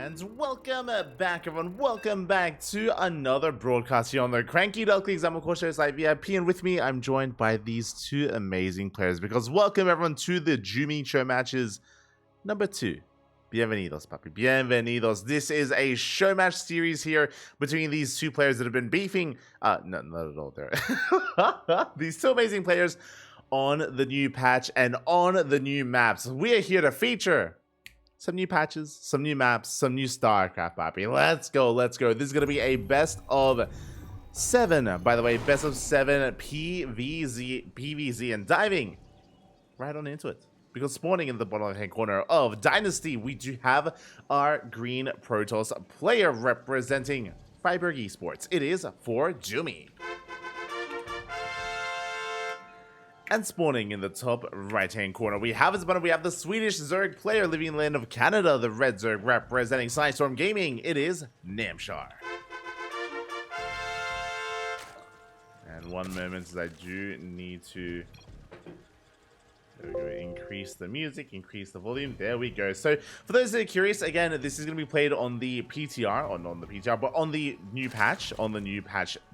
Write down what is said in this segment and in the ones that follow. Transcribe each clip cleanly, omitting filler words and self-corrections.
And welcome back, everyone. Welcome back to another broadcast here on the CranKy Ducklings. I'm of course VIP, and with me, I'm joined by these two amazing players. Because welcome everyone to the Jumy Showmatches number 2. Bienvenidos, papi. Bienvenidos. This is a show match series here between these two players that have been beefing. No, not at all. There. These two amazing players on the new patch and on the new maps. We are here to feature some new patches, some new maps, some new StarCraft, papi. Let's go, let's go. This is going to be a best of 7, by the way, best of 7 PvZ, and diving right on into it. Because spawning in the bottom right-hand corner of Dynasty, we do have our green Protoss player representing Freiburg eSports. It is ForJumy. And spawning in the top right-hand corner, we have the Swedish Zerg player living in the land of Canada, the Red Zerg representing Storm Gaming. It is Namshar. And one moment, as I do need to increase the music, increase the volume. There we go. So for those that are curious, again, this is going to be played on the PTR, or not on the PTR, but on the new patch,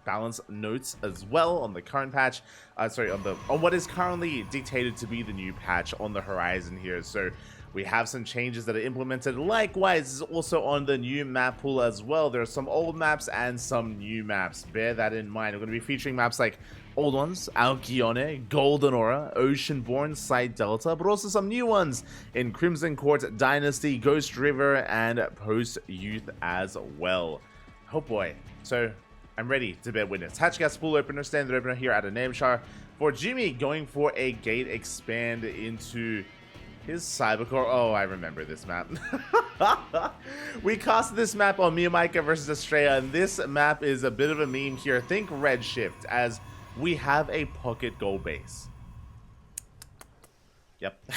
balance notes as well, on the current patch. On what is currently dictated to be the new patch on the horizon here. So we have some changes that are implemented. Likewise, also on the new map pool as well. There are some old maps and some new maps. Bear that in mind. We're going to be featuring maps like old ones, Alkyone, Golden Aura, Oceanborn, Side Delta, but also some new ones in Crimson Court, Dynasty, Ghost River, and Post Youth as well. Oh boy. So I'm ready to bear witness. Hatchgas spool opener, standard opener here at a Namshar. ForJumy going for a gate expand into his Cybercore. Oh, I remember this map. We casted this map on Miyamika versus Estrella, and this map is a bit of a meme here. Think Redshift, as we have a pocket goal base. Yep.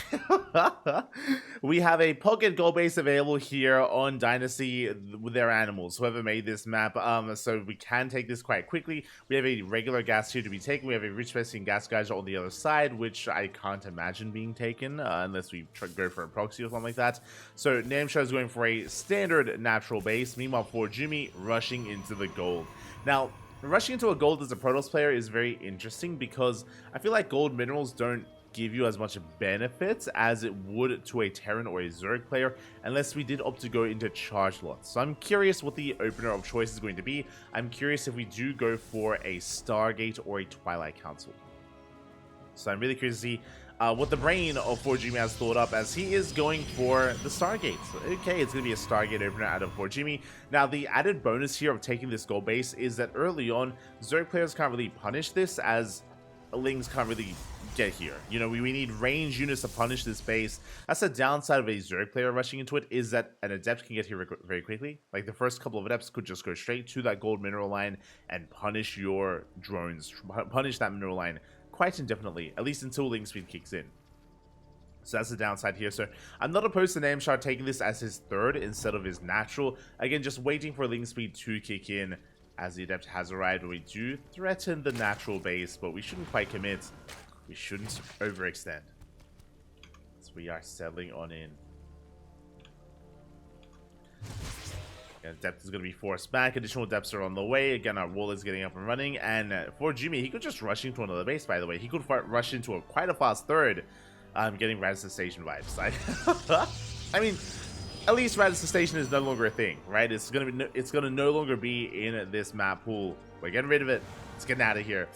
We have a pocket goal base available here on Dynasty with their animals, whoever made this map. So we can take this quite quickly. We have a regular gas here to be taken. We have a rich vesting gas geyser on the other side, which I can't imagine being taken unless we go for a proxy or something like that. So Namshar is going for a standard natural base. Meanwhile, ForJumy rushing into the gold. Now, rushing into a gold as a Protoss player is very interesting because I feel like gold minerals don't give you as much benefits as it would to a Terran or a Zerg player unless we did opt to go into charge lots. So I'm curious what the opener of choice is going to be. I'm curious if we do go for a Stargate or a Twilight Council. So I'm really curious to see what the brain of ForJumy has thought up, as he is going for the Stargate. Okay, it's going to be a Stargate opener out of ForJumy. Now, the added bonus here of taking this gold base is that early on, Zerg players can't really punish this, as Lings can't really get here. You know, we need range units to punish this base. That's the downside of a Zerg player rushing into it, is that an Adept can get here very quickly. Like, the first couple of Adepts could just go straight to that gold mineral line and punish your drones, punish that mineral line quite indefinitely, at least until link speed kicks in. So that's the downside here. So I'm not opposed to Namshar taking this as his third instead of his natural. Again, just waiting for link speed to kick in as the Adept has arrived. We do threaten the natural base, but we shouldn't quite commit. We shouldn't overextend. So we are settling on in. Yeah, depth is going to be forced back. Additional depths are on the way. Again, our wall is getting up and running. And ForJumy, he could just rush into another base, by the way. He could rush into quite a fast third. I'm getting Radisson Station vibes. I mean, at least Radisson Station is no longer a thing, right? It's gonna no longer be in this map pool. We're getting rid of it. Let's get out of here.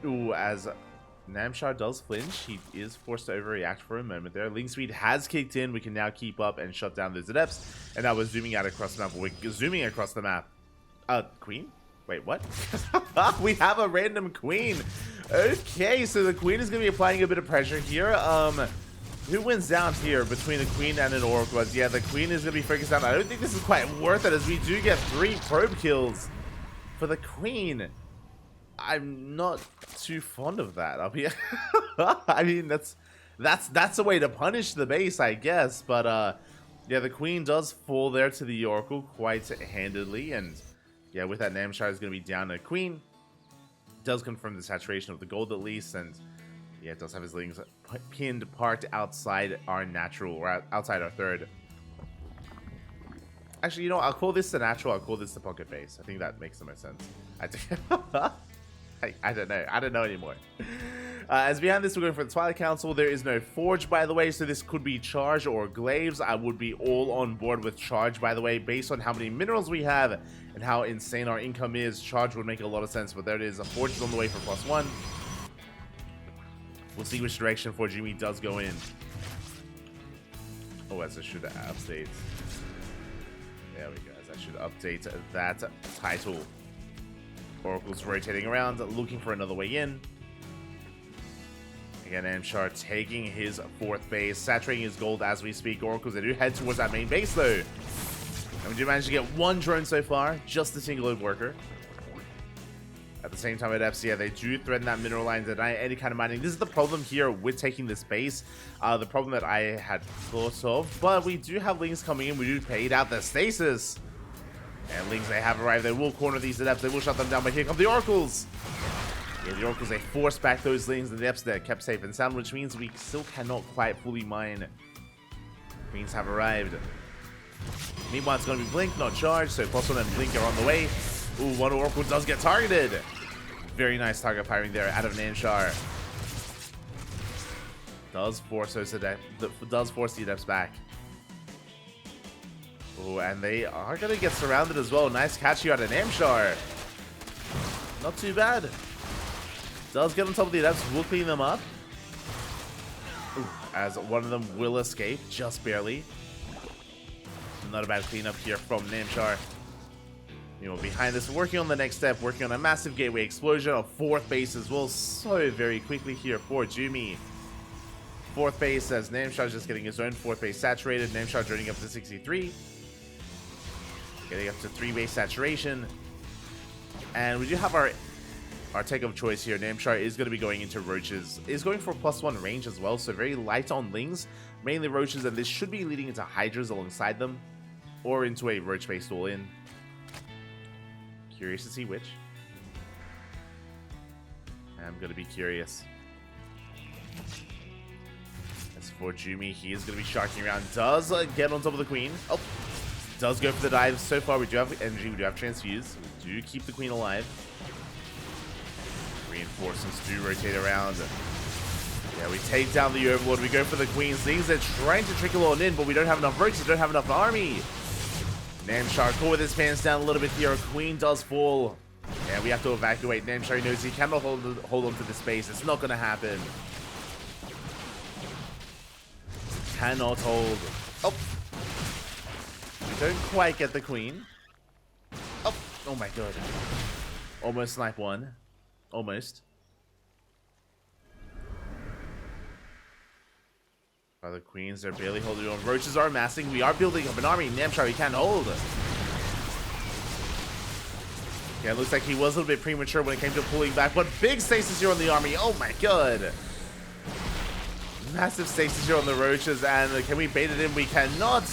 Ooh, as Namshar does flinch, he is forced to overreact for a moment there. Link speed has kicked in. We can now keep up and shut down those Adepts. And now we're zooming out across the map. We're zooming across the map. Queen? Wait, what? We have a random Queen. Okay, so the Queen is going to be applying a bit of pressure here. Who wins down here between a Queen and an Oracle? Yeah, the Queen is going to be focused down. I don't think this is quite worth it, as we do get 3 probe kills for the Queen. I'm not too fond of that. I'll be I mean, that's a way to punish the base, I guess, but yeah, the Queen does fall there to the Oracle quite handedly, and yeah, with that, Namshar is going to be down a Queen. Does confirm the saturation of the gold at least, and yeah, it does have his Lings pinned, parked outside our natural, or outside our third. Actually, you know, I'll call this the natural. I'll call this the pocket base. I think that makes the most sense. I don't know. I don't know anymore. As behind this, we're going for the Twilight Council. There is no Forge, by the way, so this could be Charge or Glaives. I would be all on board with Charge, by the way, based on how many minerals we have and how insane our income is. Charge would make a lot of sense, but there it is. A Forge is on the way for +1. We'll see which direction ForJumy does go in. Oh, as I should update. There we go. As I should update that title. Oracle's rotating around, looking for another way in. Again, Namshar taking his 4th base, saturating his gold as we speak. Oracles, they do head towards that main base, though. And we do manage to get 1 drone so far, just the single load worker. At the same time at FCA, they do threaten that mineral line, deny any kind of mining. This is the problem here with taking this base. The problem that I had thought of. But we do have Lings coming in. We do paid out the stasis. And Lings, they have arrived. They will corner these adepts. They will shut them down. But here come the Oracles. Yeah, the Oracles, they force back those Lings. And the adepts, they're kept safe and sound, which means we still cannot quite fully mine. Queens have arrived. Meanwhile, it's going to be Blink, not Charge. So +1 and Blink are on the way. Ooh, one Oracle does get targeted. Very nice target firing there out of Namshar. Does force the adepts back. Oh, and they are going to get surrounded as well. Nice catch here out of Namshar. Not too bad. Does get on top of the adepts. Will clean them up. Ooh, as one of them will escape. Just barely. Not a bad cleanup here from Namshar. You know, behind this, working on the next step, working on a massive gateway explosion, a 4th base as well, so very quickly here for Jumy. 4th base as Namshar just getting his own 4th base saturated. Namshar joining up to 63. Getting up to 3 base saturation. And we do have our take of choice here. Namshar is going to be going into Roaches. Is going for +1 range as well, so very light on Lings. Mainly Roaches, and this should be leading into Hydras alongside them. Or into a Roach-based all-in. Curious to see which. I'm going to be curious. As for Jumy, he is going to be sharking around. Does get on top of the Queen. Oh, does go for the dive. So far, we do have energy. We do have transfuse. We do keep the Queen alive. Reinforcements do rotate around. Yeah, we take down the Overlord. We go for the Queen. Things are trying to trickle on in, but we don't have enough roaches. We don't have enough army. Namshar caught with his pants down a little bit here. Queen does fall. Yeah, we have to evacuate. Namshar knows he cannot hold on to this base. It's not going to happen. Cannot hold. Oh. We don't quite get the Queen. Oh my god. Almost snipe one. Almost. The Queens are barely holding on. Roaches are amassing. We are building up an army. Namshar, he can't hold. Yeah, it looks like he was a little bit premature when it came to pulling back, but big stasis here on the army. Oh my god. Massive stasis here on the Roaches, and can we bait it in? We cannot.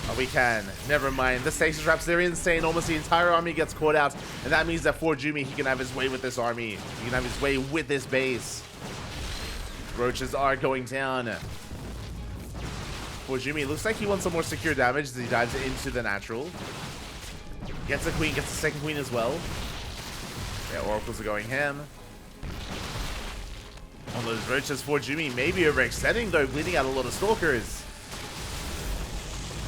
Oh, we can. Never mind. The stasis traps, they're insane. Almost the entire army gets caught out, and that means that ForJumy, he can have his way with this army. He can have his way with this base. Roaches are going down. ForJumy, looks like he wants some more secure damage as he dives into the natural. Gets a Queen, gets the second Queen as well. Yeah, Oracles are going ham. On those Roaches, ForJumy maybe overextending though, bleeding out a lot of Stalkers.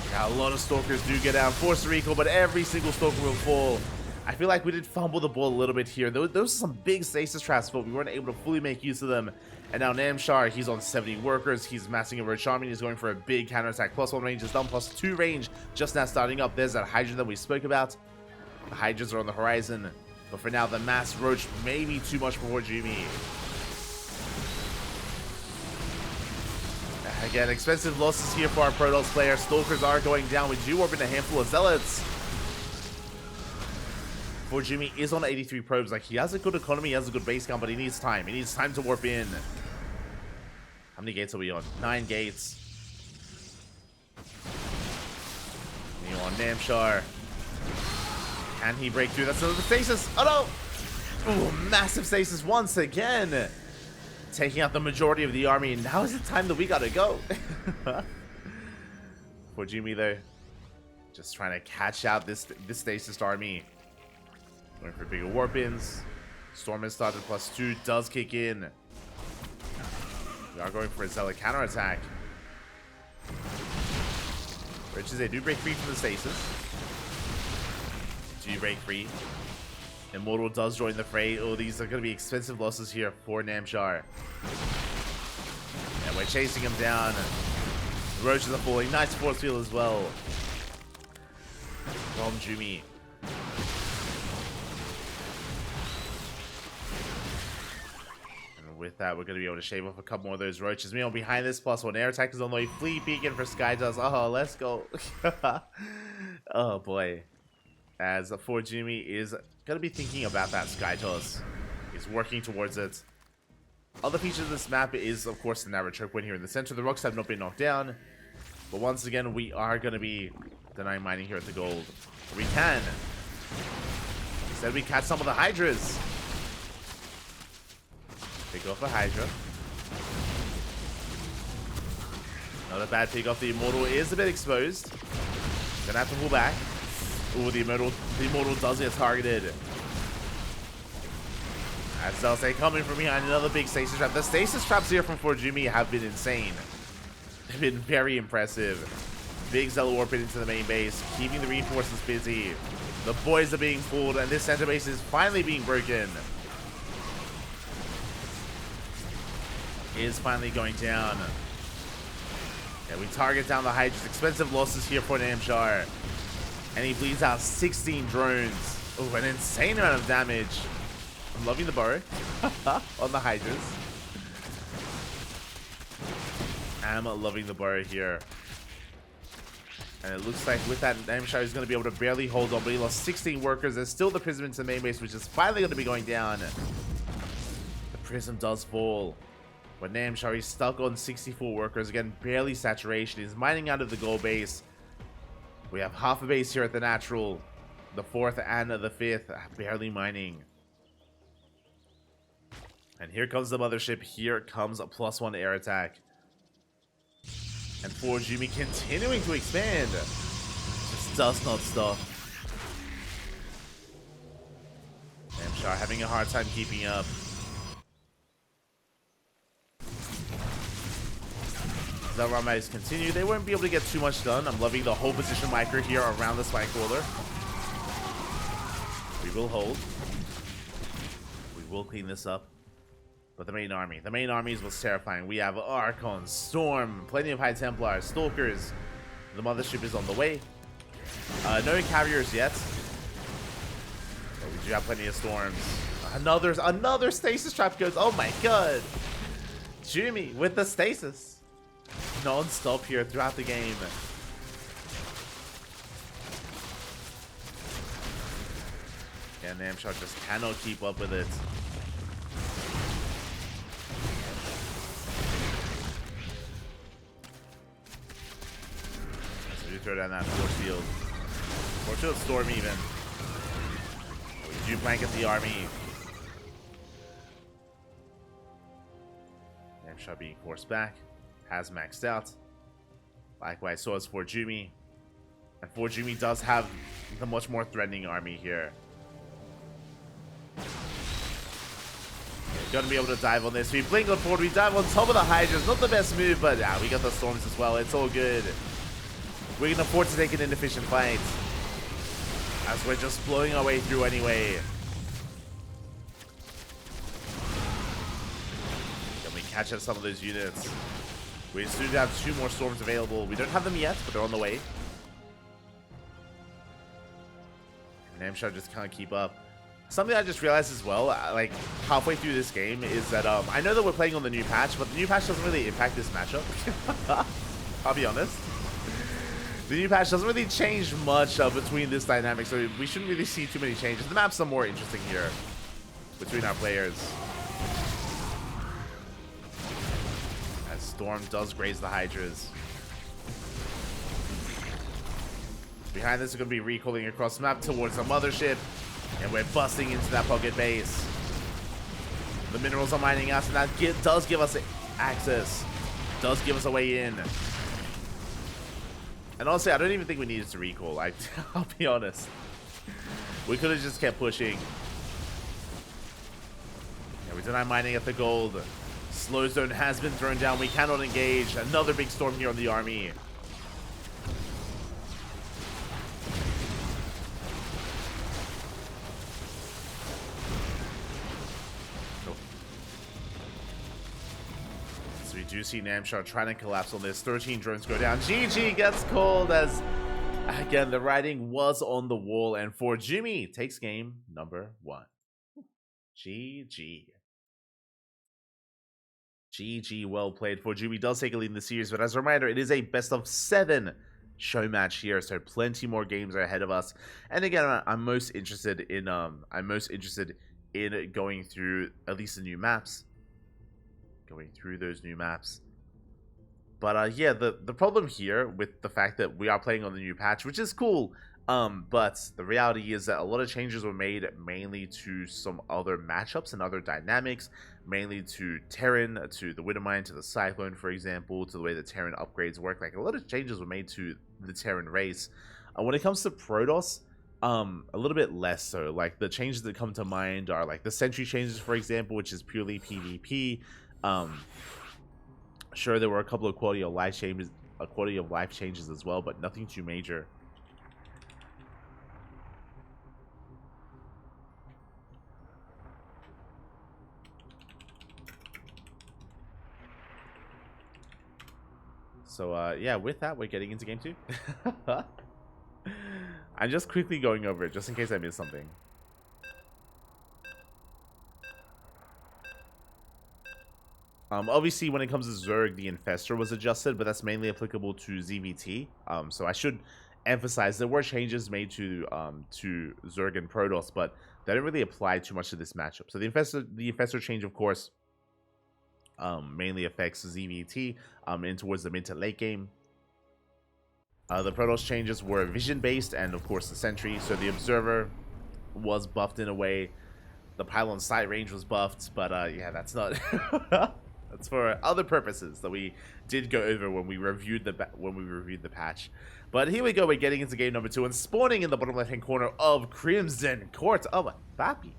Yeah, a lot of Stalkers do get down, force the recall, but every single Stalker will fall. I feel like we did fumble the ball a little bit here. Those are some big stasis traps, but we weren't able to fully make use of them. And now Namshar, he's on 70 workers. He's massing a Roach army. He's going for a big counterattack. +1 range is done, +2 range just now starting up. There's that Hydra that we spoke about. The Hydras are on the horizon. But for now, the mass Roach may be too much for Jumy. Again, expensive losses here for our Protoss player. Stalkers are going down. We do warp in a handful of Zealots. ForJumy is on 83 probes. Like, he has a good economy, he has a good base count, but he needs time. He needs time to warp in. How many gates are we on? 9 gates. You on Namshar. Can he break through? That's another stasis. Oh no! Ooh, massive stasis once again. Taking out the majority of the army. Now is the time that we gotta go. ForJumy though. Just trying to catch out this stasis army. Going for bigger warp-ins. Storm has started +2. Does kick in. We are going for a Zealot counterattack. Riches, they do break free from the stasis. Do you break free? Immortal does join the fray. Oh, these are going to be expensive losses here for Namshar. And we're chasing him down. The Roaches are falling. Nice force field as well from Jumy. And with that, we're going to be able to shave off a couple more of those Roaches. Meanwhile, behind this, +1 air attack is on the way. Fleet beacon for Skydust. Oh, let's go. Oh, boy. As ForJumy is going to be thinking about that Skytoss. He's working towards it. Other features of this map is, of course, the narrow choke point here in the center. The rocks have not been knocked down. But once again, we are going to be denying mining here at the gold. We can. Instead, we catch some of the Hydras. Pick off the Hydra. Another bad pick off. The Immortal is a bit exposed. Gonna have to pull back. Ooh, the Immortal does get targeted. As they'll say, coming from behind, another big stasis trap. The stasis traps here from ForJumy have been insane. They've been very impressive. Big Zealot warp into the main base, keeping the reinforcements busy. The boys are being pulled, and this center base is finally being broken. Is finally going down. Yeah, we target down the Hydras. Expensive losses here for Namshar. And he bleeds out 16 drones. Oh, an insane amount of damage. I'm loving the burrow on the Hydras. I'm loving the burrow here. And it looks like with that, Namshar is going to be able to barely hold on, but he lost 16 workers. There's still the Prism into the main base, which is finally going to be going down. The Prism does fall. But Namshar is stuck on 64 workers. Again, barely saturation. He's mining out of the gold base. We have half a base here at the natural. The 4th and the 5th, barely mining. And here comes the mothership. Here comes a +1 air attack. And ForJumy continuing to expand. Just does not stop. Namshar having a hard time keeping up. The run might continue. They won't be able to get too much done. I'm loving the whole position micro here around the spike crawler. We will hold. We will clean this up. But the main army is what's terrifying. We have Archon, Storm, plenty of High Templars, Stalkers. The mothership is on the way. No carriers yet. But we do have plenty of storms. Another stasis trap goes. Oh my god. Jumy with the stasis. Non-stop here throughout the game. Yeah, Namshar just cannot keep up with it. So we throw down that force field. Force field storm even. We do blanket the army. Namshar being forced back. Has maxed out. Likewise, so is ForJumy. And ForJumy does have the much more threatening army here. We're gonna be able to dive on this. We blink on forward, we dive on top of the Hydras. Not the best move, but yeah, we got the storms as well. It's all good. We can afford to take an inefficient fight, as we're just blowing our way through anyway. Can we catch up some of those units? We soon have 2 more storms available. We don't have them yet, but they're on the way. Namshar just can't keep up. Something I just realized as well, like halfway through this game, is that I know that we're playing on the new patch, but the new patch doesn't really impact this matchup. I'll be honest. The new patch doesn't really change much between this dynamic, so we shouldn't really see too many changes. The maps are more interesting here between our players. Storm does graze the Hydras. Behind this is going to be recalling across the map towards the mothership. And we're busting into that pocket base. The minerals are mining us, and that does give us access. Does give us a way in. And honestly, I don't even think we needed to recall. I'll be honest. We could have just kept pushing. Yeah, we deny mining at the gold. Slow zone has been thrown down. We cannot engage. Another big storm here on the army. So we do see Namshar trying to collapse on this. 13 drones go down. GG gets called as, again, the writing was on the wall. And ForJumy takes game number 1. GG. GG, well played. ForJumy does take a lead in the series, but as a reminder, it is a best of 7 show match here, so plenty more games are ahead of us. And again, I'm most interested in going through at least the new maps, going through those new maps. But yeah, the problem here with the fact that we are playing on the new patch, which is cool, but the reality is that a lot of changes were made mainly to some other matchups and other dynamics, mainly to Terran, to the Widowmine, to the Cyclone, for example, to the way the Terran upgrades work. Like, a lot of changes were made to the Terran race. When it comes to Protoss, a little bit less so. Like, the changes that come to mind are like the Sentry changes, for example, which is purely PvP. Sure, there were a couple of quality of life changes as well, but nothing too major. So, yeah, with that, we're getting into game 2. I'm just quickly going over it, just in case I missed something. Obviously, when it comes to Zerg, the Infestor was adjusted, but that's mainly applicable to ZVT. So I should emphasize there were changes made to Zerg and Protoss, but that didn't really apply too much to this matchup. So the Infestor change, of course, mainly affects ZVT in towards the mid to late game. The Protoss changes were vision based, and of course the Sentry. So the Observer was buffed in a way. The Pylon sight range was buffed, but yeah, that's not. That's for other purposes that we did go over when we reviewed the patch. But here we go. We're getting into game number 2, and spawning in the bottom left-hand corner of Crimson Court. Oh, Pappy.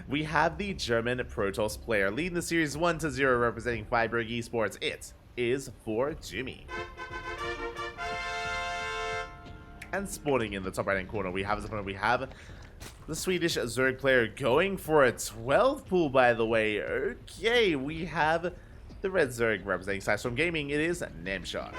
We have the German Protoss player leading the series 1-0, representing Freiburg eSports. It is ForJumy. And spawning in the top right-hand corner, we have the Swedish Zerg player going for a 12 pool, by the way. Okay, we have the red Zerg representing Sidestorm Gaming. It is Namshar.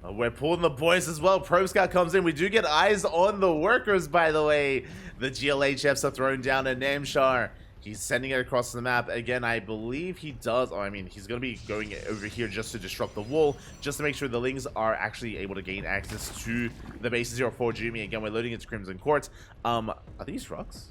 We're pulling the boys as well. Probe Scout comes in. We do get eyes on the workers, by the way. The GLHFs are thrown down at Namshar. He's sending it across the map. Again, I believe he does. Oh, I mean, he's going to be going over here just to disrupt the wall, just to make sure the Lings are actually able to gain access to the bases here of ForJumy. Again, we're loading into Crimson Court. Are these rocks?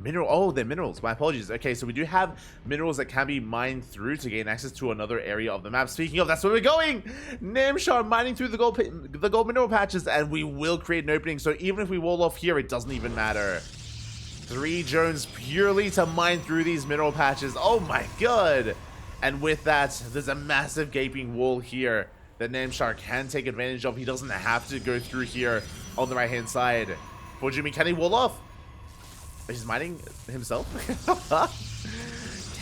Mineral. Oh, they're minerals. My apologies. Okay, so we do have minerals that can be mined through to gain access to another area of the map. Speaking of, that's where we're going. Namshar mining through the gold mineral patches, and we will create an opening. So even if we wall off here, it doesn't even matter. 3 drones purely to mine through these mineral patches. Oh my god. And with that, there's a massive gaping wall here that Namshar can take advantage of. He doesn't have to go through here on the right hand side. ForJumy, can he wall off? He's mining himself.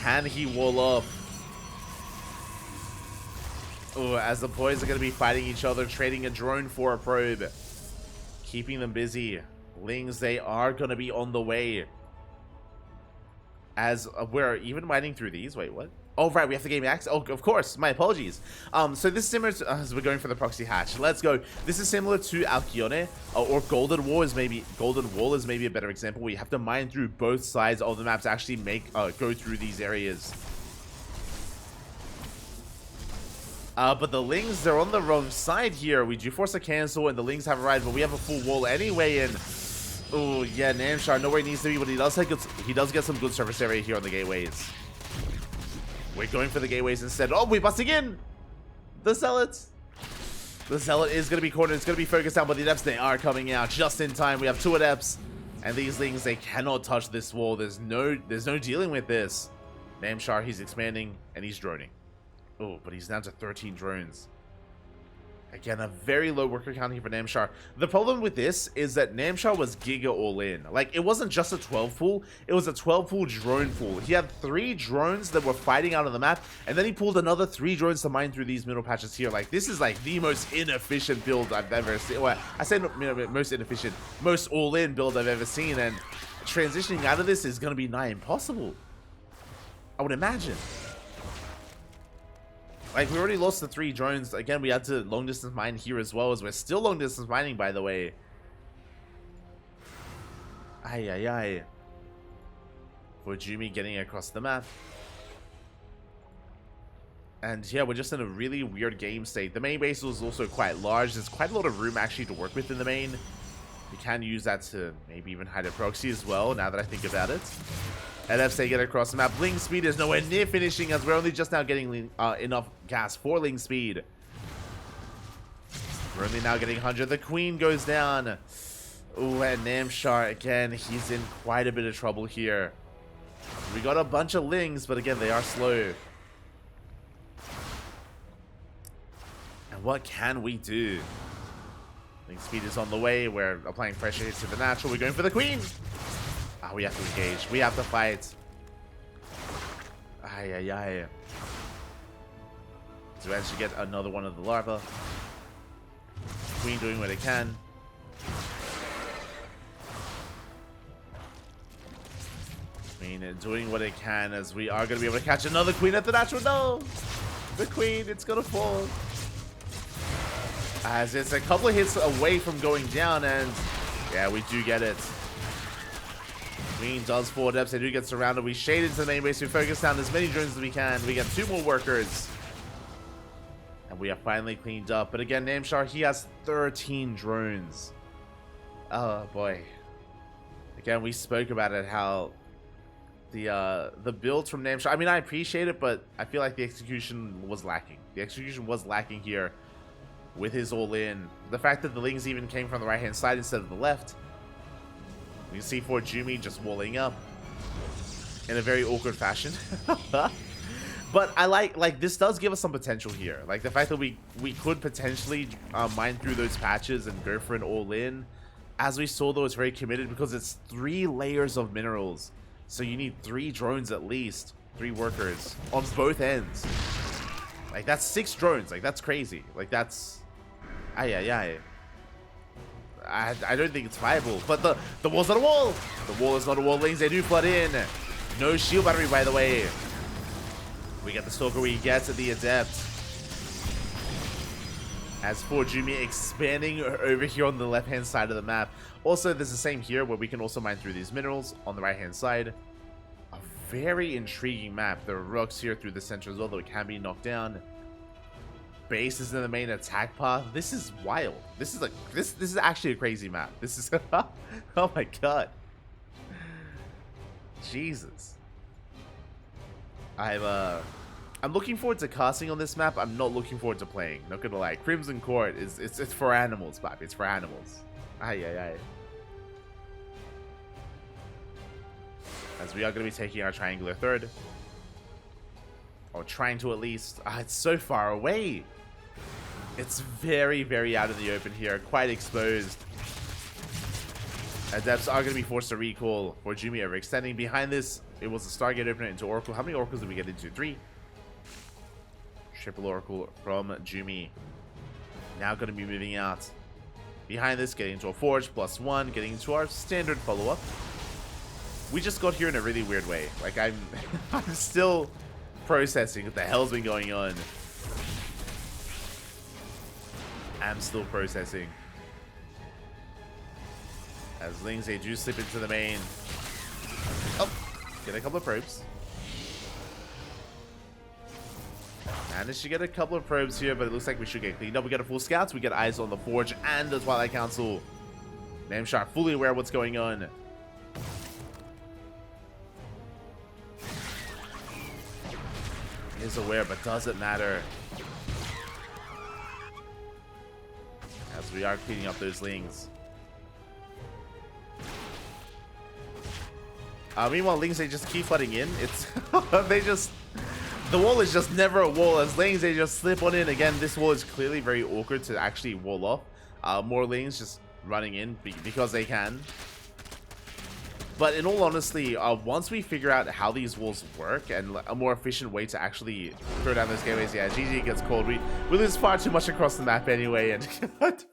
Can he wall off? Oh, as the boys are going to be fighting each other, trading a drone for a probe, keeping them busy. Lings, they are going to be on the way. As we're even mining through these. Wait, what? Oh, right, we have to gain access. Oh, of course. My apologies. So this is similar to, as we're going for the proxy hatch. Let's go. This is similar to Alcyone, or Golden Wall is maybe a better example. We have to mine through both sides of the map to actually go through these areas. But the Lings, they're on the wrong side here. We do force a cancel, and the Lings have arrived, but we have a full wall anyway, and oh, yeah, Namshar, know where he needs to be, but he does get some good surface area here on the gateways. We're going for the gateways instead. Oh, we're busting in! The Zealots! The Zealot is going to be cornered. It's going to be focused down, but the Adepts, they are coming out just in time. We have 2 Adepts, and these Lings, they cannot touch this wall. There's no dealing with this. Namshar, he's expanding, and he's droning. Oh, but he's down to 13 drones. Again, a very low worker count here for Namshar. The problem with this is that Namshar was giga all in. Like, it wasn't just a 12 pool, it was a 12 pool drone pool. He had 3 drones that were fighting out on the map, and then he pulled another 3 drones to mine through these middle patches here. Like, this is like the most inefficient build I've ever seen. Well, I say most inefficient, most all in build I've ever seen, and transitioning out of this is going to be nigh impossible, I would imagine. Like, we already lost the 3 drones. Again, we had to long distance mine here as well, as we're still long distance mining, by the way. Ay. ForJumy getting across the map. And yeah, we're just in a really weird game state. The main base was also quite large. There's quite a lot of room actually to work with in the main. You can use that to maybe even hide a proxy as well, now that I think about it. LFs they get across the map. Ling speed is nowhere near finishing, as we're only just now getting enough gas for Ling speed. We're only now getting 100. The queen goes down. Ooh, and Namshar, again, he's in quite a bit of trouble here. We got a bunch of Lings, but again, they are slow. And what can we do? Ling speed is on the way. We're applying pressure hits to the natural. We're going for the queen. Ah, we have to engage. We have to fight. Ay. To actually get another one of the larvae. Queen doing what it can. Queen doing what it can, as we are going to be able to catch another queen at the natural. No! The queen, it's going to fall. As it's a couple of hits away from going down, and yeah, we do get it. Queen does 4 depths. They do get surrounded. We shade into the main base. We focus down as many drones as we can. We get 2 more workers. And we are finally cleaned up. But again, Namshar, he has 13 drones. Oh, boy. Again, we spoke about it, how the builds from Namshar, I mean, I appreciate it, but I feel like the execution was lacking. The execution was lacking here with his all-in. The fact that the Lings even came from the right-hand side instead of the left. You can see ForJumy just walling up in a very awkward fashion. But I like this does give us some potential here. Like the fact that we could potentially mine through those patches and go for an all-in. As we saw, though, it's very committed because it's 3 layers of minerals. So you need 3 drones at least. 3 workers on both ends. Like, that's 6 drones. Like, that's crazy. Like, that's... Ay. I don't think it's viable, but the wall's not a wall. The wall is not a wall. Lings, they do flood in. No shield battery, by the way. We get the Stalker we get to the Adept. As ForJumy expanding over here on the left-hand side of the map. Also, there's the same here where we can also mine through these minerals on the right-hand side. A very intriguing map. There are rocks here through the center as well, though it can be knocked down. Bases in the main attack path. This is wild. This is actually a crazy map. This is oh my god. Jesus. I'm looking forward to casting on this map. I'm not looking forward to playing. Not gonna lie. Crimson Court is it's for animals, map. It's for animals. Ay. As we are gonna be taking our triangular third. Or trying to, at least. It's so far away. It's very, very out in the open here. Quite exposed. Adepts are going to be forced to recall. ForJumy overextending. Behind this, it was a Stargate opener into Oracle. How many Oracles did we get into? 3. Triple Oracle from Jumy. Now going to be moving out. Behind this, getting into a Forge. +1. Getting into our standard follow-up. We just got here in a really weird way. Like, I'm still processing what the hell's been going on. I'm still processing. As Lings, they do slip into the main. Oh, get a couple of probes. Managed to get a couple of probes here, but it looks like we should get cleaned up. We get a full scouts, we get eyes on the Forge and the Twilight Council. Namshar fully aware of what's going on. He is aware, but does it matter? As we are cleaning up those Lings. Meanwhile, Lings, they just keep flooding in. It's they just The wall is just never a wall. As lanes, they just slip on in. Again, this wall is clearly very awkward to actually wall off. More lanes just running in because they can. But in all honesty, once we figure out how these walls work and a more efficient way to actually throw down those gateways, yeah, GG gets called. We lose far too much across the map anyway, and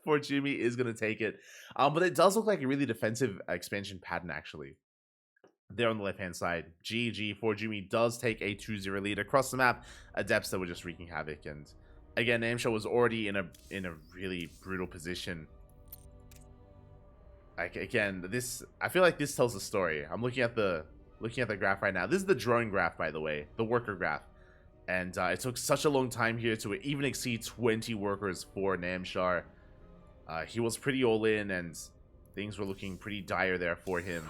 ForJumy is going to take it. But it does look like a really defensive expansion pattern, actually. There on the left-hand side, GG, ForJumy does take a 2-0 lead across the map. Adepts that were just wreaking havoc, and again, Namshar was already in a really brutal position. Like, again, this, I feel like this tells a story. I'm looking at the graph right now. This is the drone graph, by the way, the worker graph, and it took such a long time here to even exceed 20 workers for Namshar. He was pretty all in, and things were looking pretty dire there for him.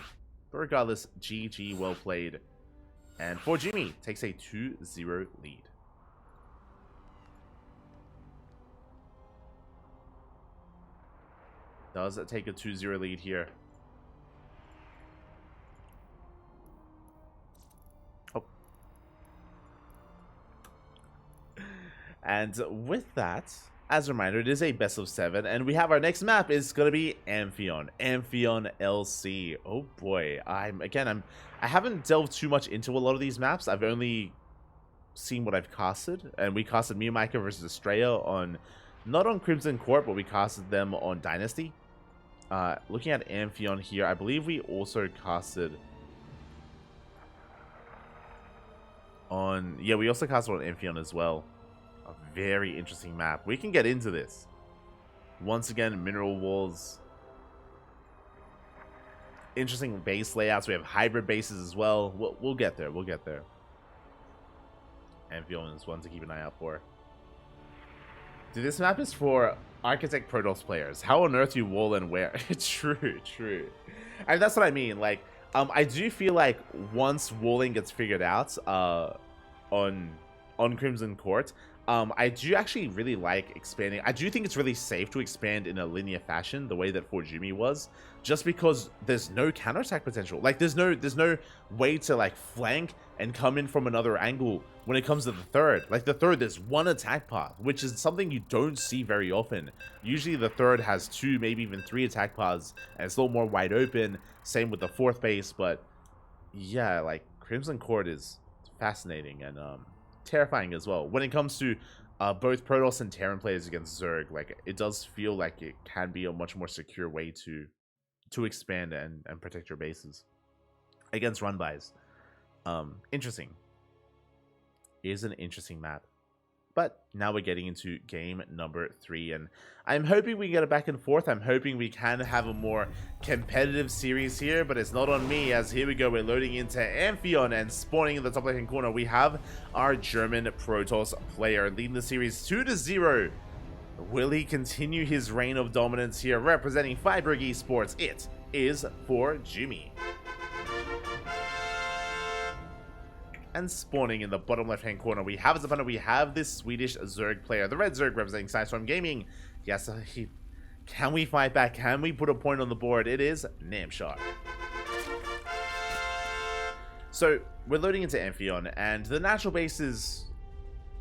But regardless, GG, well played. And ForJumy takes a 2-0 lead. Does take a 2-0 lead here. Oh. And with that, as a reminder, it is a best of 7, and we have our next map is gonna be Amphion LC. Oh boy, I haven't delved too much into a lot of these maps. I've only seen what I've casted, and we casted Miyamika versus Estrella on, not on Crimson Court, but we casted them on Dynasty. Looking at Amphion here, I believe we also casted on, yeah, we also casted on Amphion as well. A very interesting map. We can get into this. Once again, mineral walls. Interesting base layouts. We have hybrid bases as well. We'll get there. We'll get there. Amphion is one to keep an eye out for. Dude, this map is for Architect Protoss players. How on earth do you wall and where? True, true. And that's what I mean. Like, I do feel like once walling gets figured out, on Crimson Court, I do actually really like expanding. I do think it's really safe to expand in a linear fashion, the way that ForJumy was, just because there's no counterattack potential. Like, there's no way to like flank and come in from another angle when it comes to the third. Like, the third, there's one attack path, which is something you don't see very often. Usually the third has 2, maybe even 3 attack paths, and it's a little more wide open. Same with the fourth base, but yeah, like, Crimson Court is fascinating and terrifying as well. When it comes to both Protoss and Terran players against Zerg, like, it does feel like it can be a much more secure way to expand and protect your bases against run-bys. Interesting. It is an interesting map. But now we're getting into game number 3, and I'm hoping we get it back and forth. I'm hoping we can have a more competitive series here, but it's not on me, as here we go. We're loading into Amphion, and spawning in the top left-hand corner, we have our German Protoss player leading the series 2-0. Will he continue his reign of dominance here? Representing Fiberg eSports, it is ForJumy. And spawning in the bottom left-hand corner, we have as a opponent, we have this Swedish Zerg player, the Red Zerg representing Sidestorm Gaming. Yes, can we fight back? Can we put a point on the board? It is Namshar. So we're loading into Amphion, and the natural base is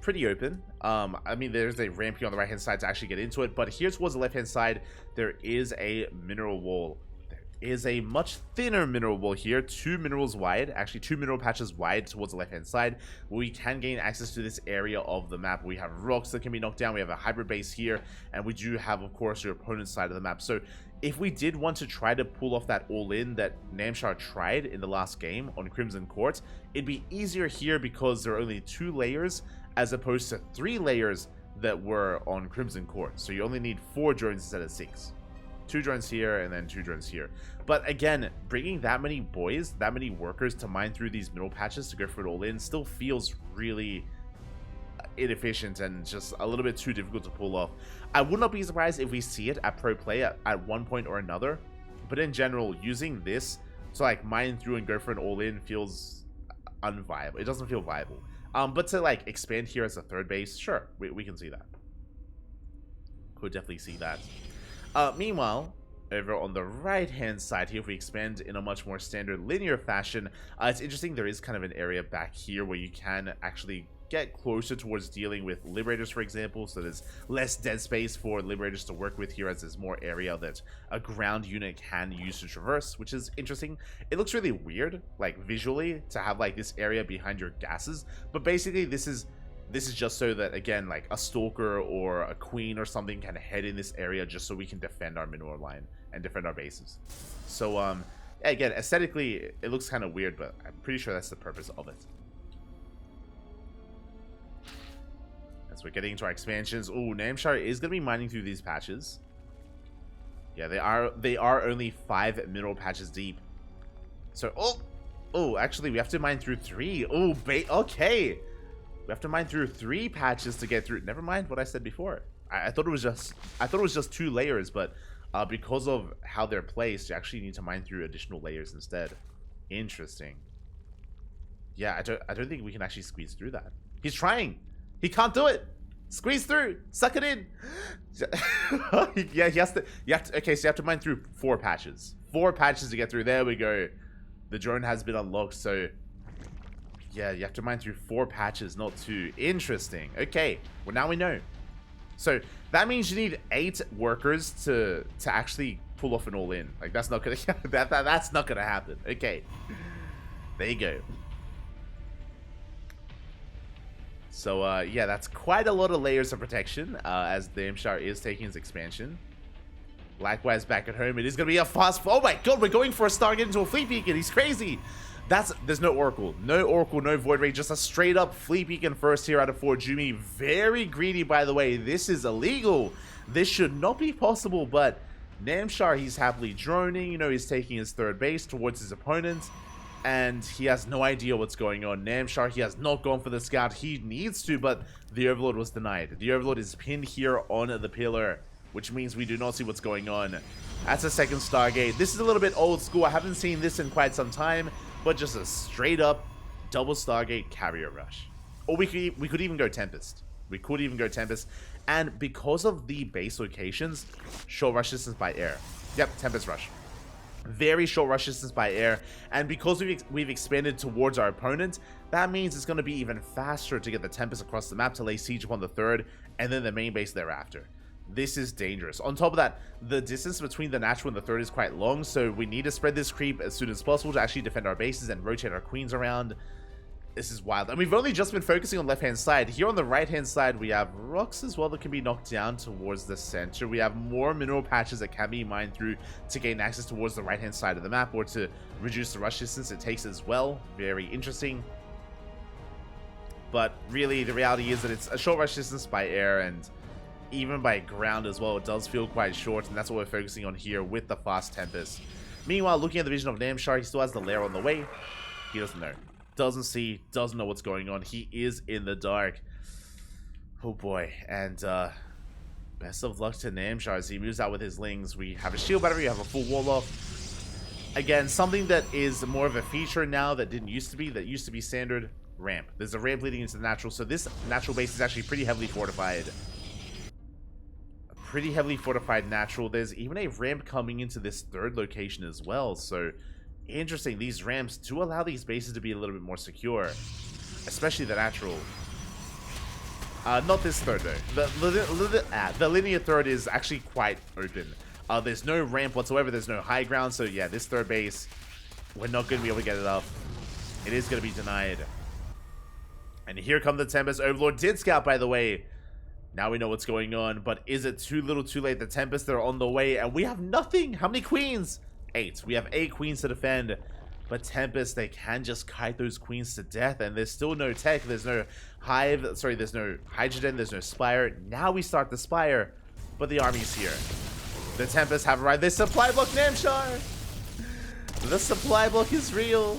pretty open. I mean, there's a ramp here on the right-hand side to actually get into it, but here towards the left-hand side, there is a mineral wall. Is a much thinner mineral wall here, 2 minerals wide, actually 2 mineral patches wide towards the left hand side, where we can gain access to this area of the map. We have rocks that can be knocked down, we have a hybrid base here, and we do have, of course, your opponent's side of the map. So if we did want to try to pull off that all-in that Namshar tried in the last game on Crimson Court, it'd be easier here because there are only 2 layers as opposed to 3 layers that were on Crimson Court. So you only need 4 drones instead of 6. 2 drones here and then 2 drones here. But again, bringing that many boys, that many workers to mine through these middle patches to go for it all in still feels really inefficient and just a little bit too difficult to pull off. I would not be surprised if we see it at pro play at one point or another, but in general, using this to like mine through and go for an all in feels unviable. It doesn't feel viable. But to like expand here as a third base, sure, we can see that. Could definitely see that. Meanwhile, over on the right-hand side here, if we expand in a much more standard linear fashion, it's interesting. There is kind of an area back here where you can actually get closer towards dealing with Liberators, for example, so there's less dead space for Liberators to work with here, as there's more area that a ground unit can use to traverse, which is interesting. It looks really weird, like visually, to have like this area behind your gases, but basically this is just so that, again, like a Stalker or a Queen or something can head in this area just so we can defend our mineral line and defend our bases. So again, aesthetically it looks kind of weird, but I'm pretty sure that's the purpose of it. As we're getting into our expansions, oh, Namshar is going to be mining through these patches. Yeah, they are only 5 mineral patches deep. So actually we have to mine through 3. Okay, we have to mine through 3 patches to get through. Never mind what I said before. I thought it was just 2 layers, but because of how they're placed, you actually need to mine through additional layers instead. Interesting. Yeah, I don't think we can actually squeeze through that. He's trying. He can't do it. Squeeze through. Suck it in. Yeah, he has to. Okay, so you have to mine through 4 patches. 4 patches to get through. There we go. The drone has been unlocked. So yeah, you have to mine through 4 patches, not 2. Interesting. Okay, well now we know. So that means you need 8 workers to actually pull off an all-in. Like that's not gonna that's not gonna happen. Okay, there you go. So yeah, that's quite a lot of layers of protection as the Namshar is taking his expansion. Likewise, back at home, it is going to be a fast... Oh my god, we're going for a Stargate into a Fleet Beacon. He's crazy. There's no Oracle. No Oracle, no Void Ray. Just a straight up Fleet Beacon first here out of ForJumy. Very greedy, by the way. This is illegal. This should not be possible, but Namshar, he's happily droning. You know, he's taking his 3rd base towards his opponent. And he has no idea what's going on. Namshar, he has not gone for the scout. He needs to, but the Overlord was denied. The Overlord is pinned here on the pillar, which means we do not see what's going on. That's a 2nd Stargate. This is a little bit old school. I haven't seen this in quite some time, but just a straight up double Stargate carrier rush. Or we could even go Tempest. We could even go Tempest. And because of the base locations, short rush distance by air. Yep, Tempest rush. Very short rush distance by air, and because we've expanded towards our opponent, that means it's going to be even faster to get the Tempest across the map to lay siege upon the 3rd and then the main base thereafter. This is dangerous. On top of that, the distance between the natural and the 3rd is quite long, so we need to spread this creep as soon as possible to actually defend our bases and rotate our queens around. This is wild. And we've only just been focusing on the left-hand side. Here on the right-hand side, we have rocks as well that can be knocked down towards the center. We have more mineral patches that can be mined through to gain access towards the right-hand side of the map, or to reduce the rush distance it takes as well. Very interesting. But really, the reality is that it's a short rush distance by air, and even by ground as well, it does feel quite short, and that's what we're focusing on here with the fast Tempest. Meanwhile, looking at the vision of Namshar, he still has the lair on the way. He doesn't know. Doesn't see, doesn't know what's going on. He is in the dark. Oh boy. And best of luck to Namshar as he moves out with his Lings. We have a shield battery, we have a full wall off. Again, something that is more of a feature now that didn't used to be, that used to be standard, ramp. There's a ramp leading into the natural, so this natural base is actually pretty heavily fortified. A pretty heavily fortified natural. There's even a ramp coming into this 3rd location as well, so interesting. These ramps do allow these bases to be a little bit more secure, especially the natural. Not this 3rd though. The linear 3rd is actually quite open. There's no ramp whatsoever. There's no high ground. So yeah, this 3rd base, we're not going to be able to get it up. It is going to be denied. And here come the Tempest. Overlord did scout, by the way. Now we know what's going on. But is it too little too late? The Tempest, they're on the way. And we have nothing. How many queens? 8. We have 8 queens to defend, but Tempest, they can just kite those queens to death, and there's still no tech. There's no hive, sorry, there's no hydrogen, there's no spire. Now we start the spire, but the army's here. The Tempest have arrived. They supply block Namshar. The supply block is real,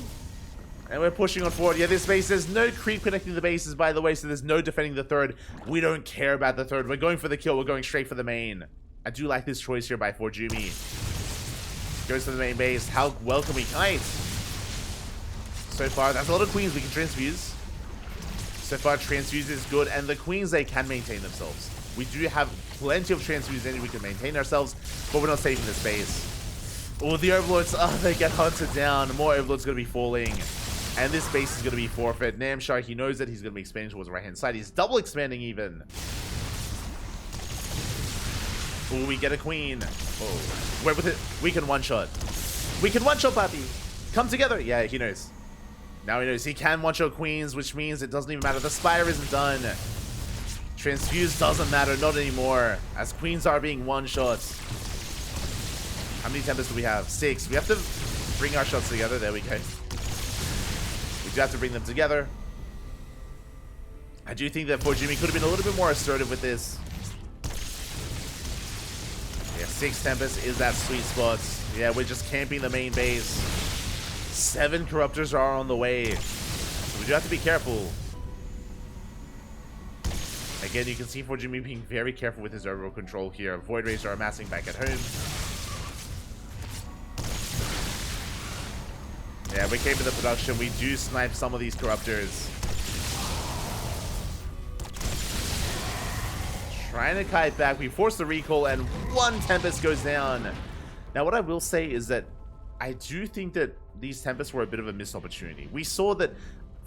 and we're pushing on forward. Yeah, this base, there's no creep connecting the bases, by the way, so there's no defending the 3rd. We don't care about the 3rd. We're going for the kill. We're going straight for the main. I do like this choice here by ForJumy. Goes to the main base. How well can we kite? So far, that's a lot of queens we can transfuse. So far, transfuse is good, and the queens, they can maintain themselves. We do have plenty of transfuse energy. We can maintain ourselves, but we're not saving this base. Oh, the Overlords, they get hunted down. More Overlords going to be falling. And this base is going to be forfeit. Namshar, he knows that he's going to be expanding towards the right-hand side. He's double expanding even. Oh, we get a queen. Oh, we're with it. We can one-shot. We can one-shot, Papi. Come together. Yeah, he knows. Now he knows he can one-shot queens, which means it doesn't even matter. The Spire isn't done. Transfuse doesn't matter, not anymore, as queens are being one-shot. How many Tempests do we have? 6. We have to bring our shots together. There we go. We do have to bring them together. I do think that ForJumy could have been a little bit more assertive with this. Yeah, 6 Tempests is that sweet spot. Yeah, we're just camping the main base. 7 Corruptors are on the way. So we do have to be careful. Again, you can see ForJumy being very careful with his overall control here. Void Rays are amassing back at home. Yeah, we came to the production. We do snipe some of these Corruptors. Trying to kite back. We force the recall, and 1 Tempest goes down. Now, what I will say is that I do think that these Tempests were a bit of a missed opportunity. We saw that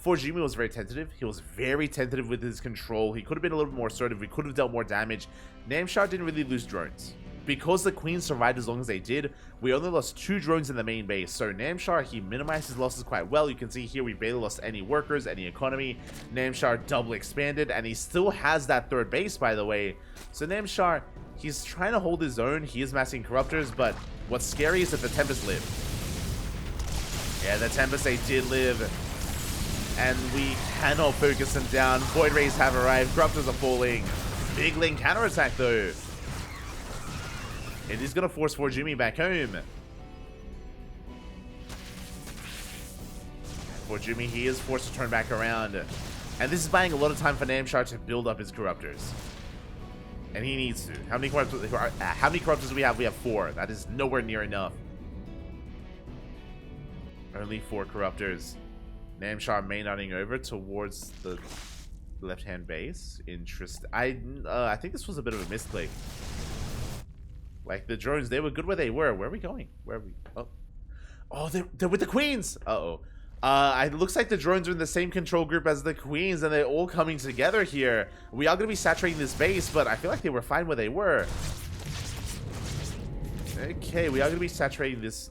ForJumy was very tentative. He was very tentative with his control. He could have been a little bit more assertive. We could have dealt more damage. Namshar didn't really lose drones. Because the queens survived as long as they did, we only lost 2 drones in the main base. So Namshar, he minimized his losses quite well. You can see here we barely lost any workers, any economy. Namshar double expanded, and he still has that 3rd base, by the way. So Namshar, he's trying to hold his own. He is massing Corruptors, but what's scary is that the Tempest lived. Yeah, the Tempest, they did live. And we cannot focus them down. Void Rays have arrived. Corruptors are falling. Big Link counterattack, though. It is going to force ForJumy back home. ForJumy, he is forced to turn back around. And this is buying a lot of time for Namshar to build up his Corruptors. And he needs to. How many Corruptors do we have? We have 4. That is nowhere near enough. Only 4 Corruptors. Namshar mainlining over towards the left-hand base. Interesting. I think this was a bit of a misclick. Like, the drones, they were good where they were. Where are we going? Where are we? Oh, they're with the queens. Uh-oh. It looks like the drones are in the same control group as the queens, and they're all coming together here. We are going to be saturating this base, but I feel like they were fine where they were. Okay, we are going to be saturating this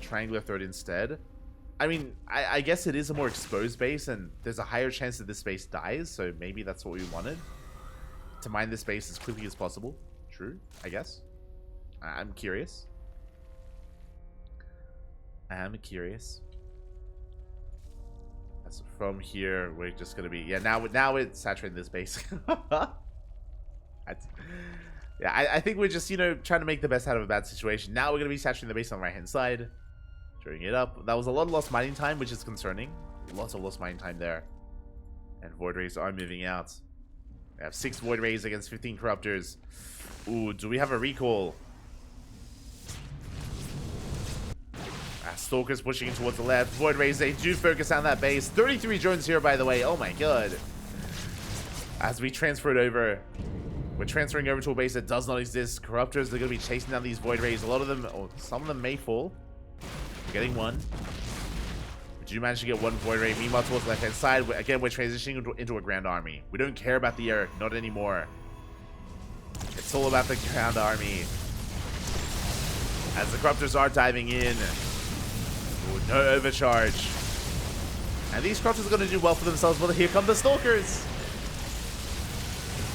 triangular third instead. I mean, I guess it is a more exposed base, and there's a higher chance that this base dies, so maybe that's what we wanted. To mine this base as quickly as possible. True, I guess. I'm curious. That's from here, we're just going to be... Yeah, now it's saturating this base. Yeah, I think we're just, you know, trying to make the best out of a bad situation. Now we're going to be saturating the base on the right-hand side. Drawing it up. That was a lot of lost mining time, which is concerning. Lots of lost mining time there. And Void Rays are moving out. We have 6 Void Rays against 15 Corruptors. Ooh, do we have a recall? Stalkers pushing towards the left. Void Rays, they do focus on that base. 33 drones here, by the way. Oh my god. As we transfer it over. We're transferring over to a base that does not exist. Corruptors, they're going to be chasing down these Void Rays. A lot of them, or some of them may fall. We're getting one. We do manage to get one Void Ray. Meanwhile, towards the left-hand side, again, we're transitioning into a Grand Army. We don't care about the air. Not anymore. It's all about the Ground Army. As the Corruptors are diving in. Ooh, no overcharge. And these Corruptors are going to do well for themselves. But here come the Stalkers.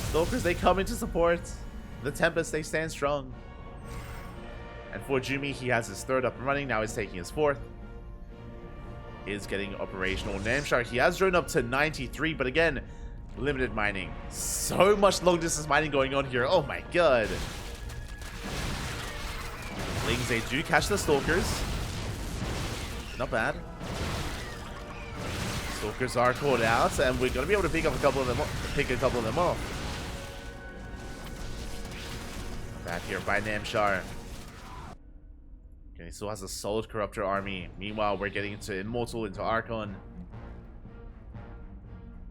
Stalkers, they come into support. The Tempest, they stand strong. And ForJumy, he has his 3rd up and running. Now he's taking his 4th. Is getting operational. Namshar, he has drawn up to 93. But again, limited mining. So much long distance mining going on here. Oh my god. Lings, they do catch the Stalkers. Not bad. Stalkers are caught out, and we're going to be able to pick a couple of them off. Back here by Namshar. Okay, he still has a solid Corruptor army. Meanwhile, we're getting into Immortal, into Archon.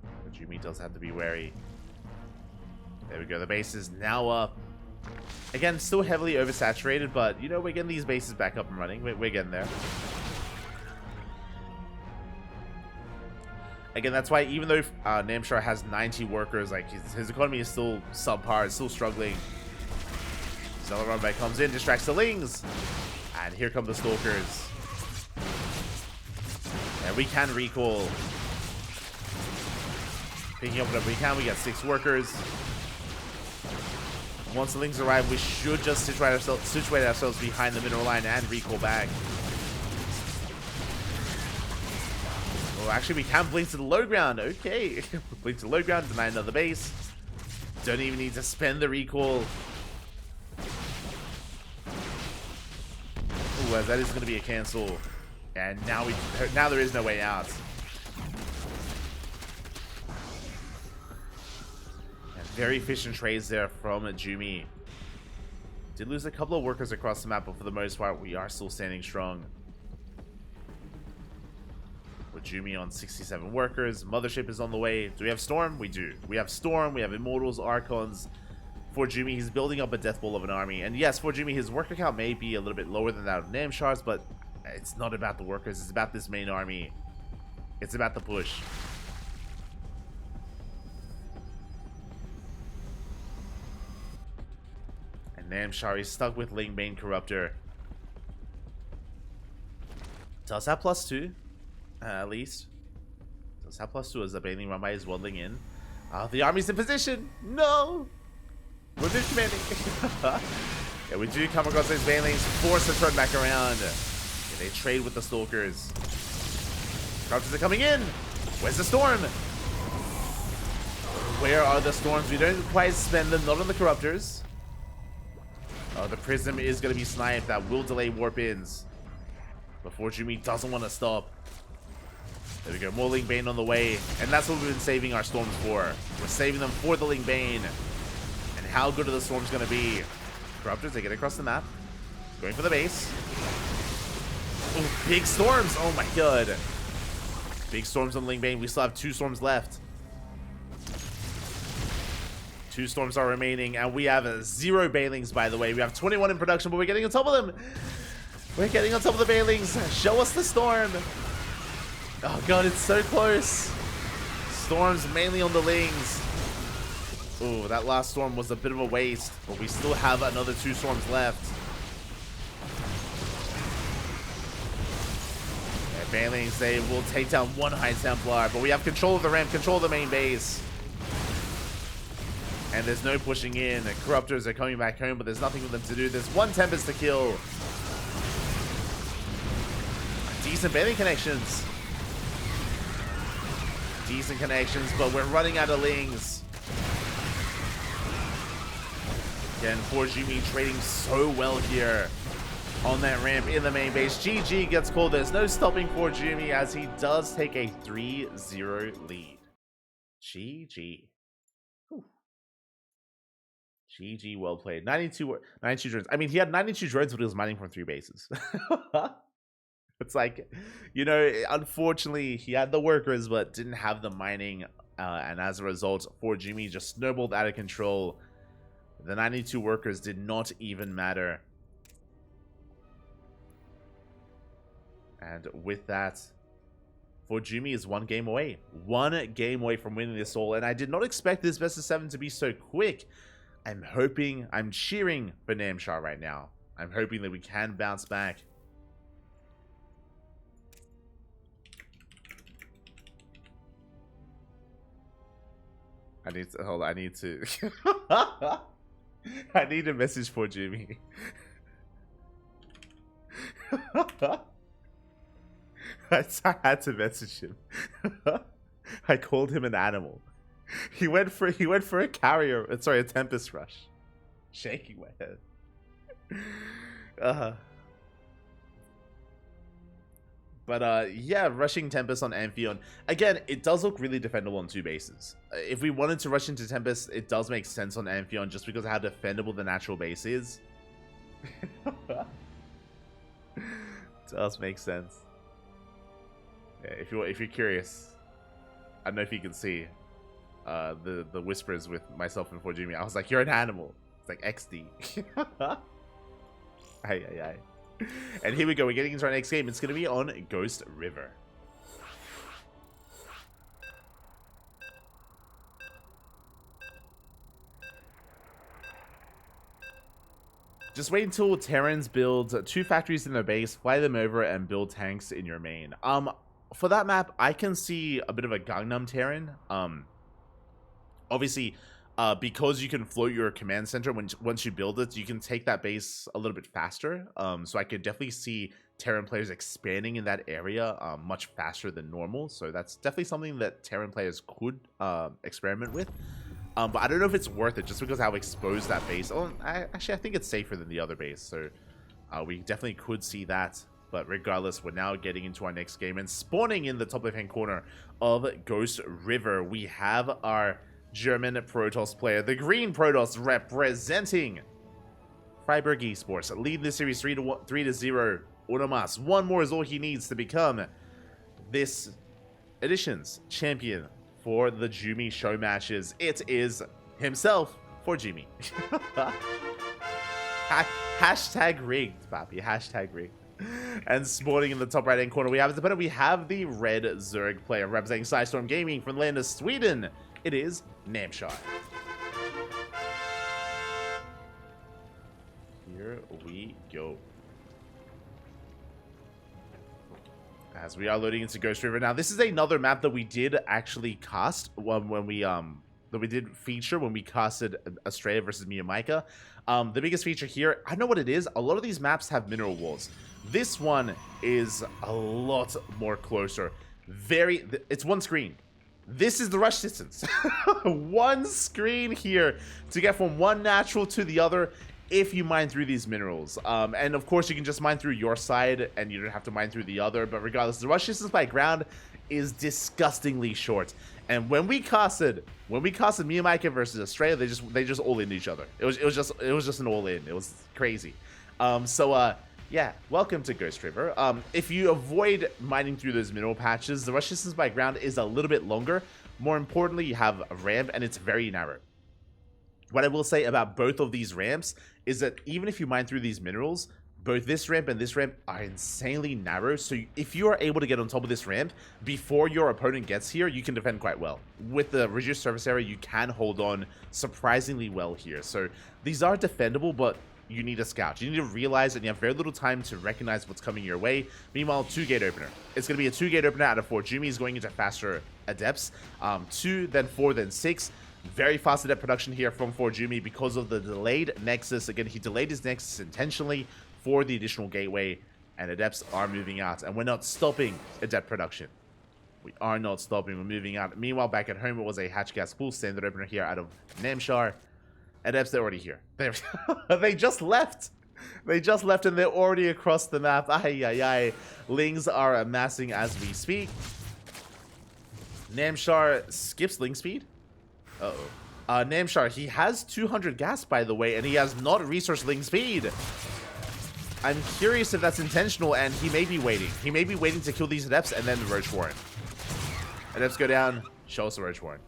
But Jumy does have to be wary. There we go. The base is now up. Again, still heavily oversaturated, but, you know, we're getting these bases back up and running. We're getting there. Again, that's why even though Namshar has 90 workers, like his economy is still subpar, it's still struggling. Celeron comes in, distracts the Lings. And here come the Stalkers. And we can recall. Picking up whatever we can, we got 6 workers. Once the Lings arrive, we should just situate ourselves behind the mineral line and recall back. Oh, actually, we can blink to the low ground. Okay. Blink to the low ground, deny another base. Don't even need to spend the recall. Ooh, as that is going to be a cancel. And now there is no way out. And very efficient trades there from Jumy. Did lose a couple of workers across the map, but for the most part, we are still standing strong. With Jumy on 67 workers. Mothership is on the way. Do we have Storm? We do. We have Storm. We have Immortals, Archons. ForJumy, he's building up a death ball of an army. And yes, ForJumy, his worker count may be a little bit lower than that of Namshar's, but it's not about the workers. It's about this main army. It's about the push. And Namshar is stuck with Lingbane Corruptor. Does have +2. At least. Does have +2 as the Baneling Rambai is waddling in. The army's in position! No! We're new commanding. Yeah, we do come across these Banelings, force to turn back around. Yeah, they trade with the Stalkers. Corruptors are coming in! Where's the Storm? Where are the Storms? We don't quite spend them, not on the Corruptors. Oh, the Prism is going to be sniped. That will delay warp-ins. But ForJumy doesn't want to stop. There we go, more Lingbane on the way. And that's what we've been saving our Storms for. We're saving them for the Lingbane. And how good are the Storms going to be? Corruptors, they get across the map. Going for the base. Ooh, big Storms! Oh my god. Big Storms on Lingbane. We still have 2 Storms left. 2 Storms are remaining. And we have 0 Banelings, by the way. We have 21 in production, but we're getting on top of them. We're getting on top of the Banelings. Show us the Storm. Oh god, it's so close. Storms mainly on the Lings. Ooh, that last Storm was a bit of a waste, but we still have another 2 Storms left. Yeah, Banelings, they will take down 1 High Templar, but we have control of the ramp, control of the main base. And there's no pushing in. The Corruptors are coming back home, but there's nothing for them to do. There's 1 Tempest to kill. Decent Baneling connections. Decent connections, but we're running out of Lings. Again, ForJumy trading so well here on that ramp in the main base. GG gets called. There's no stopping ForJumy as he does take a 3-0 lead. GG. Whew. GG, well played. 92 drones. I mean, he had 92 drones, but he was mining from 3 bases. It's like, you know, unfortunately, he had the workers, but didn't have the mining. And as a result, ForJumy just snowballed out of control. The 92 workers did not even matter. And with that, ForJumy is 1 game away. 1 game away from winning this all. And I did not expect this best of 7 to be so quick. I'm cheering for Namshar right now. I'm hoping that we can bounce back. I need to hold on, I need to message ForJumy. I had to message him. I called him an animal. He went for a carrier, sorry, a Tempest Rush. Shaking my head. But yeah, rushing Tempest on Amphion. Again, it does look really defendable on 2 bases. If we wanted to rush into Tempest, it does make sense on Amphion just because of how defendable the natural base is. Does make sense. Yeah, if you're curious, I don't know if you can see the whispers with myself and ForJumy. I was like, "You're an animal." It's like XD. Aye. And here we go. We're getting into our next game. It's going to be on Ghost River. Just wait until Terrans build 2 factories in their base, fly them over, and build tanks in your main. For that map, I can see a bit of a Gangnam Terran. Obviously, because you can float your command center once you build it, you can take that base a little bit faster. So I could definitely see Terran players expanding in that area much faster than normal. So that's definitely something that Terran players could experiment with. But I don't know if it's worth it just because how exposed that base. Oh, actually, I think it's safer than the other base. So we definitely could see that. But regardless, we're now getting into our next game. And spawning in the top left-hand corner of Ghost River, we have our German Protoss player, the Green Protoss, representing Freiburg eSports. Lead the series 3-0. Unomas. One more is all he needs to become this edition's champion for the Jumy Showmatches. It is himself, ForJumy. Hashtag rigged, papi. Hashtag rigged. And spawning in the top right-hand corner, we have the red Zerg player representing Sidestorm Gaming from the land of Sweden. It is Namshar. Here we go. As we are loading into Ghost River. Now, this is another map that we did actually cast when we feature when we casted Australia versus Miyamika. The biggest feature here, I know what it is. A lot of these maps have mineral walls. This one is a lot more closer. It's one screen. This is the rush distance. One screen here to get from one natural to the other if you mine through these minerals. And of course, you can just mine through your side and you don't have to mine through the other. But regardless, the rush distance by ground is disgustingly short. And when we casted Miyamika versus Australia, they just all in each other. It was just an all in. It was crazy. Yeah, welcome to Ghost River. If you avoid mining through those mineral patches, the rush distance by ground is a little bit longer. More importantly, you have a ramp and it's very narrow. What I will say about both of these ramps is that even if you mine through these minerals, both this ramp and this ramp are insanely narrow. So if you are able to get on top of this ramp before your opponent gets here, you can defend quite well. With the reduced surface area, you can hold on surprisingly well here. So these are defendable, but you need a scout. You need to realize that you have very little time to recognize what's coming your way. Meanwhile, 2-gate opener. It's going to be a 2-gate opener out of 4. Jumy is going into faster adepts. 2, then 4, then 6. Very fast adept production here from ForJumy because of the delayed nexus. Again, he delayed his nexus intentionally for the additional gateway, and adepts are moving out. And we're not stopping adept production. We are not stopping. We're moving out. Meanwhile, back at home, it was a hatch gas pool standard opener here out of Namshar. Adepts, they're already here. They just left. They just left and they're already across the map. Ay, ay, ay. Lings are amassing as we speak. Namshar skips ling speed. Uh-oh. Namshar, he has 200 gas, by the way, and he has not resource ling speed. I'm curious if that's intentional, and he may be waiting. He may be waiting to kill these adepts and then the Roach Warren. Adepts go down. Show us the Roach Warren.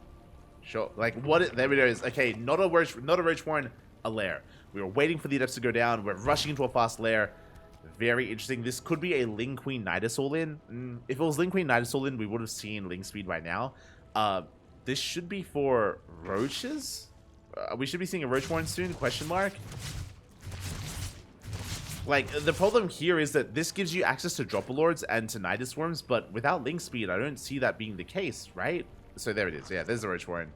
Show, like, what? There it is. Okay, not a Roach Warren, a lair. We were waiting for the adepts to go down. We're rushing into a fast lair. Very interesting. This could be a Ling Queen Nidus all-in. If it was Ling Queen Nidus all-in, we would have seen Ling speed by now. This should be for roaches. We should be seeing a Roach Warren soon, question mark. Like, the problem here is that this gives you access to Dropper Lords and to Nidus Worms, but without Ling speed, I don't see that being the case, right? So there it is. Yeah, there's the Roach Warren.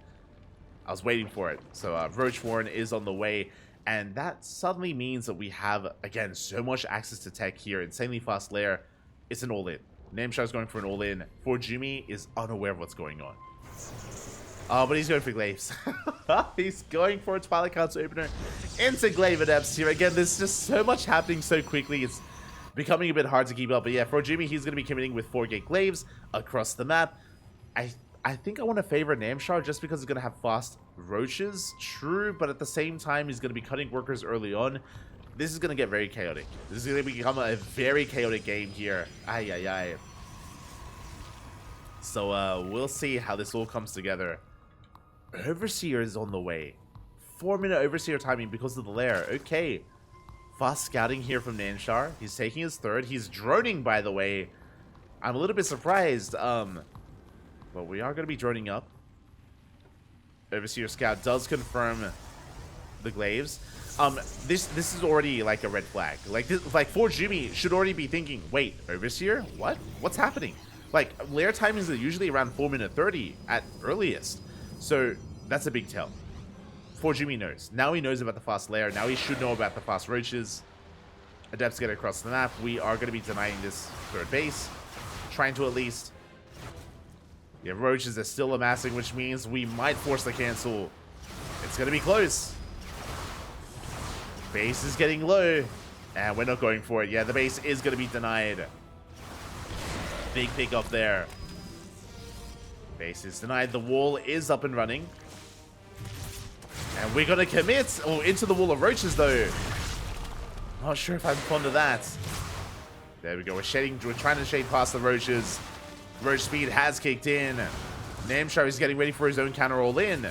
I was waiting for it. So Roach Warren is on the way, and that suddenly means that we have, again, so much access to tech here. Insanely fast lair. It's an all-in. Namshar's going for an all-in. ForJumy is unaware of what's going on. But he's going for Glaives. He's going for a Twilight Cards opener into Glaive Adepts here. Again, there's just so much happening so quickly. It's becoming a bit hard to keep up. But yeah, ForJumy, he's going to be committing with 4-gate Glaives across the map. I think I want to favor Namshar just because he's going to have fast roaches. True, but at the same time, he's going to be cutting workers early on. This is going to get very chaotic. This is going to become a very chaotic game here. Ay, ay, ay. So we'll see how this all comes together. Overseer is on the way. 4-minute Overseer timing because of the lair. Okay. Fast scouting here from Namshar. He's taking his third. He's droning, by the way. I'm a little bit surprised. But we are going to be droning up. Overseer Scout does confirm the Glaives. This is already like a red flag. Like this, like ForJumy should already be thinking, wait, Overseer? What's happening? Like lair timings are usually around 4:30 at earliest. So that's a big tell. ForJumy knows. Now he knows about the fast lair. Now he should know about the fast roaches. Adepts get across the map. We are going to be denying this third base. Trying to at least. Yeah, roaches are still amassing, which means we might force the cancel. It's going to be close. Base is getting low. And we're not going for it. Yeah, the base is going to be denied. Big pick off there. Base is denied. The wall is up and running. And we're going to commit. Oh, into the wall of roaches, though. Not sure if I'm fond of that. There we go. We're trying to shade past the roaches. Roach speed has kicked in. Namshar is getting ready for his own counter all in.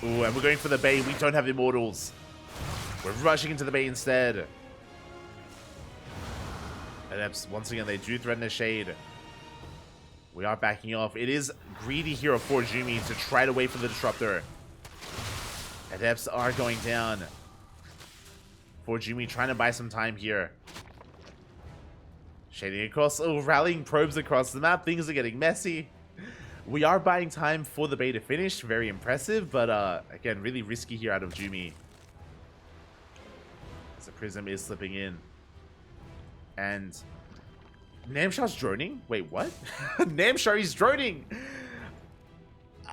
Ooh, and we're going for the Bay. We don't have Immortals. We're rushing into the Bay instead. Adepts, once again, they do threaten the shade. We are backing off. It is greedy here of ForJumy to try to wait for the disruptor. Adepts are going down. ForJumy trying to buy some time here. Shading across, oh, rallying probes across the map. Things are getting messy. We are buying time for the Bay to finish. Very impressive, but again, really risky here out of Jumy. As the Prism is slipping in. And Namshar's droning? Wait, what? Namshar is droning!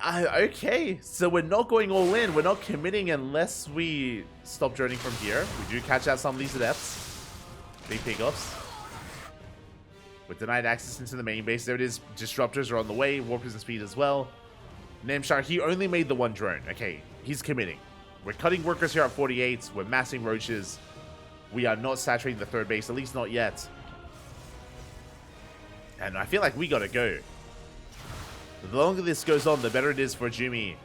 Okay, so we're not going all in. We're not committing unless we stop droning from here. We do catch out some of these adepts. Big pickups. With denied access into the main base. There it is. Disruptors are on the way. Warp Prism speed as well. Namshar, he only made the one drone. Okay, he's committing. We're cutting workers here at 48. We're massing roaches. We are not saturating the third base, at least not yet. And I feel like we gotta go. The longer this goes on, the better it is for Jumy.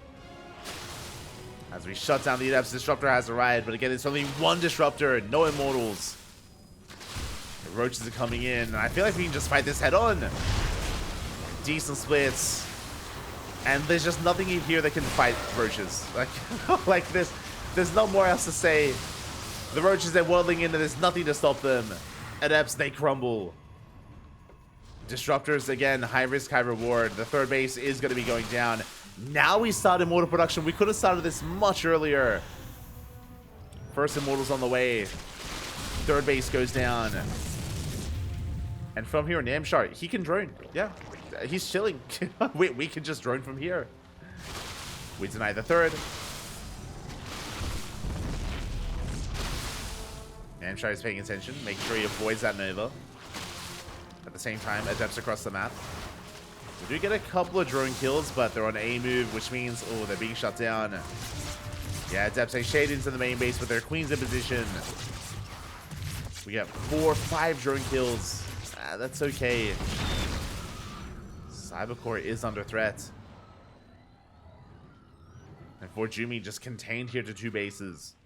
As we shut down the Adepts, Disruptor has arrived, but again, it's only one Disruptor, no Immortals. The roaches are coming in, and I feel like we can just fight this head on. Decent splits. And there's just nothing in here that can fight roaches. Like there's no more else to say. The roaches are whirling in, and there's nothing to stop them. Adepts, they crumble. Disruptors, again, high risk, high reward. The third base is going to be going down. Now we start Immortal production. We could have started this much earlier. First Immortals on the way. Third base goes down. And from here, Namshar, he can drone. Yeah, he's chilling. we can just drone from here. We deny the third. Namshar is paying attention, making sure he avoids that Nova. At the same time, Adepts across the map. We do get a couple of drone kills, but they're on A move, which means, oh, they're being shut down. Yeah, Adepts, they shade into the main base, but their Queen's in position. We got 4 or 5 drone kills. That's okay. Cybercore is under threat. And ForJumy just contained here to 2 bases.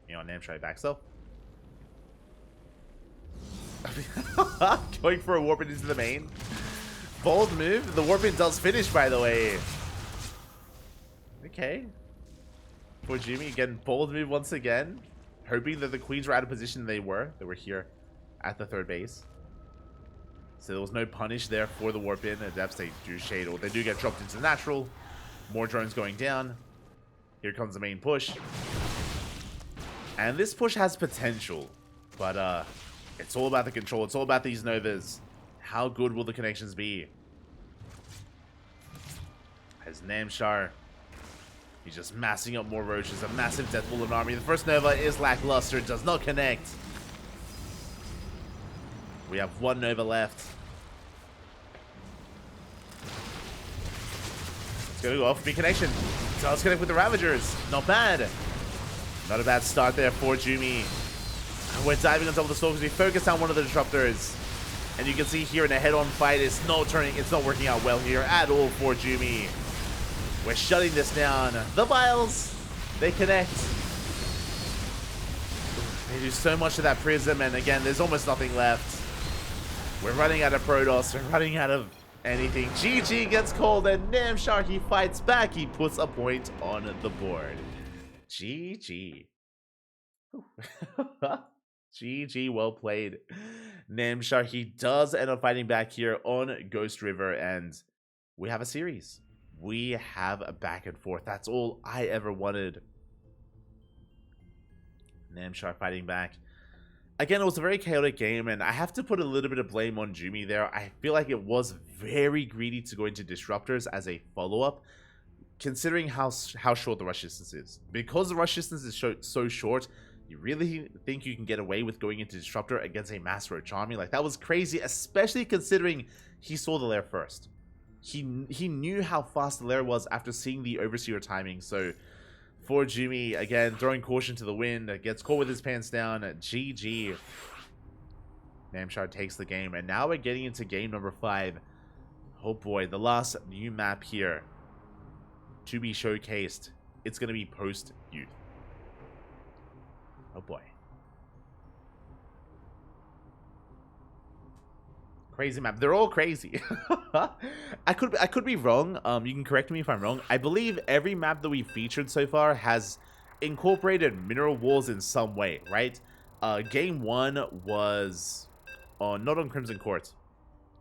You know, Namshar backs up. Going for a warp into the main. Bold move. The warp in does finish, by the way. Okay. ForJumy again, bold move once again. Hoping that the queens were out of position. They were here at the third base. So there was no punish there for the warp in. Adepts, they do shade, or they do get dropped into natural. More drones going down. Here comes the main push. And this push has potential. But it's all about the control. It's all about these Novas. How good will the connections be? As Namshar, he's just massing up more roaches. A massive death bullet army. The first Nova is lackluster. Does not connect. We have 1 Nova left. It's going to go off be connection. Does connect with the Ravagers. Not bad. Not a bad start there for Jumy. We're diving on top of the stalkers. We focus on one of the disruptors. And you can see here in a head-on fight, it's not working out well here at all for Jumy. We're shutting this down. The Vials, they connect. They do so much of that Prism, and again, there's almost nothing left. We're running out of Protoss. We're running out of anything. GG gets called, and Namshar, he fights back. He puts a point on the board. GG. GG, well played. Namshar, he does end up fighting back here on Ghost River, and we have a series. We have a back and forth. That's all I ever wanted. Namshar fighting back. Again, it was a very chaotic game, and I have to put a little bit of blame on Jumy there. I feel like it was very greedy to go into Disruptors as a follow-up, considering how short the rush distance is. Because the rush distance is so short, you really think you can get away with going into Disruptor against a Master Charmy? Like, that was crazy, especially considering he saw the lair first. He knew how fast the lair was after seeing the Overseer timing, so... ForJumy, again, throwing caution to the wind, gets caught with his pants down. GG. Namshar takes the game, and now we're getting into game number 5. Oh boy, the last new map here to be showcased. It's going to be post-youth. Oh boy. Crazy map. They're all crazy. I could be wrong. You can correct me if I'm wrong. I believe every map that we've featured so far has incorporated mineral walls in some way, right? Game 1 was not on Crimson Court.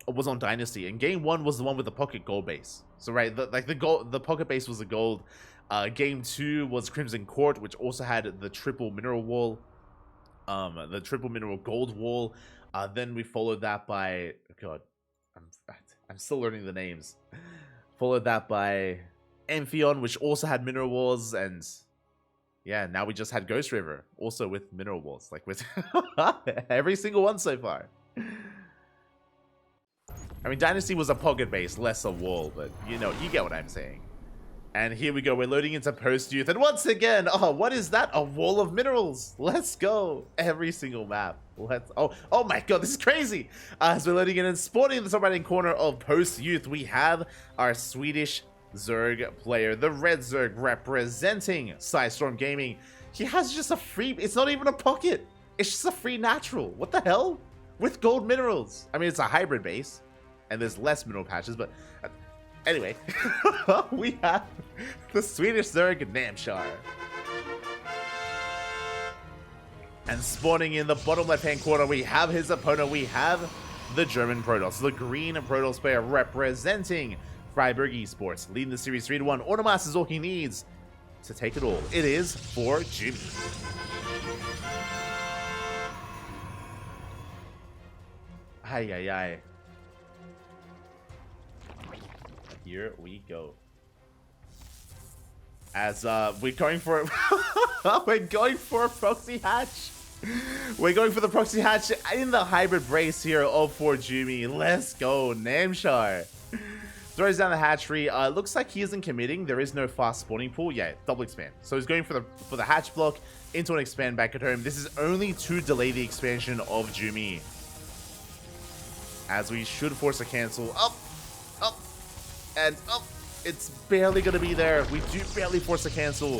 It was on Dynasty, and game 1 was the one with the pocket gold base. So right, the pocket base was a gold. Game 2 was Crimson Court, which also had the triple mineral wall, the triple mineral gold wall. Then we followed that by, oh god, I'm still learning the names. Followed that by Amphion, which also had mineral walls, and yeah, now we just had Ghost River, also with mineral walls, like with every single one so far. I mean, Dynasty was a pocket base, less a wall, but you know, you get what I'm saying. And here we go, we're loading into post-youth, and once again, oh, what is that? A wall of minerals. Let's go. Every single map. Oh my god, this is crazy. As we're loading in and spawning in the top right hand corner of post-youth, we have our Swedish Zerg player, the Red Zerg, representing Storm Gaming. He has just a free, it's not even a pocket. It's just a free natural. What the hell? With gold minerals. I mean, it's a hybrid base, and there's less mineral patches, but... Anyway, we have the Swedish Zerg Namshar. And spawning in the bottom left-hand corner, we have his opponent. We have the German Protoss, the green Protoss player representing Freiburg eSports, leading the series 3-1. All the Master Zorky needs to take it all. It is ForJumy. Ay. Here we go. As we're going for we're going for a proxy hatch. We're going for the proxy hatch in the hybrid brace here of ForJumy. Let's go, Namshar. Throws down the hatchery. Looks like he isn't committing. There is no fast spawning pool. Yeah, double expand. So he's going for the hatch block into an expand back at home. This is only to delay the expansion of Jumy, as we should force a cancel. Up. And it's barely gonna be there. We do barely force a cancel.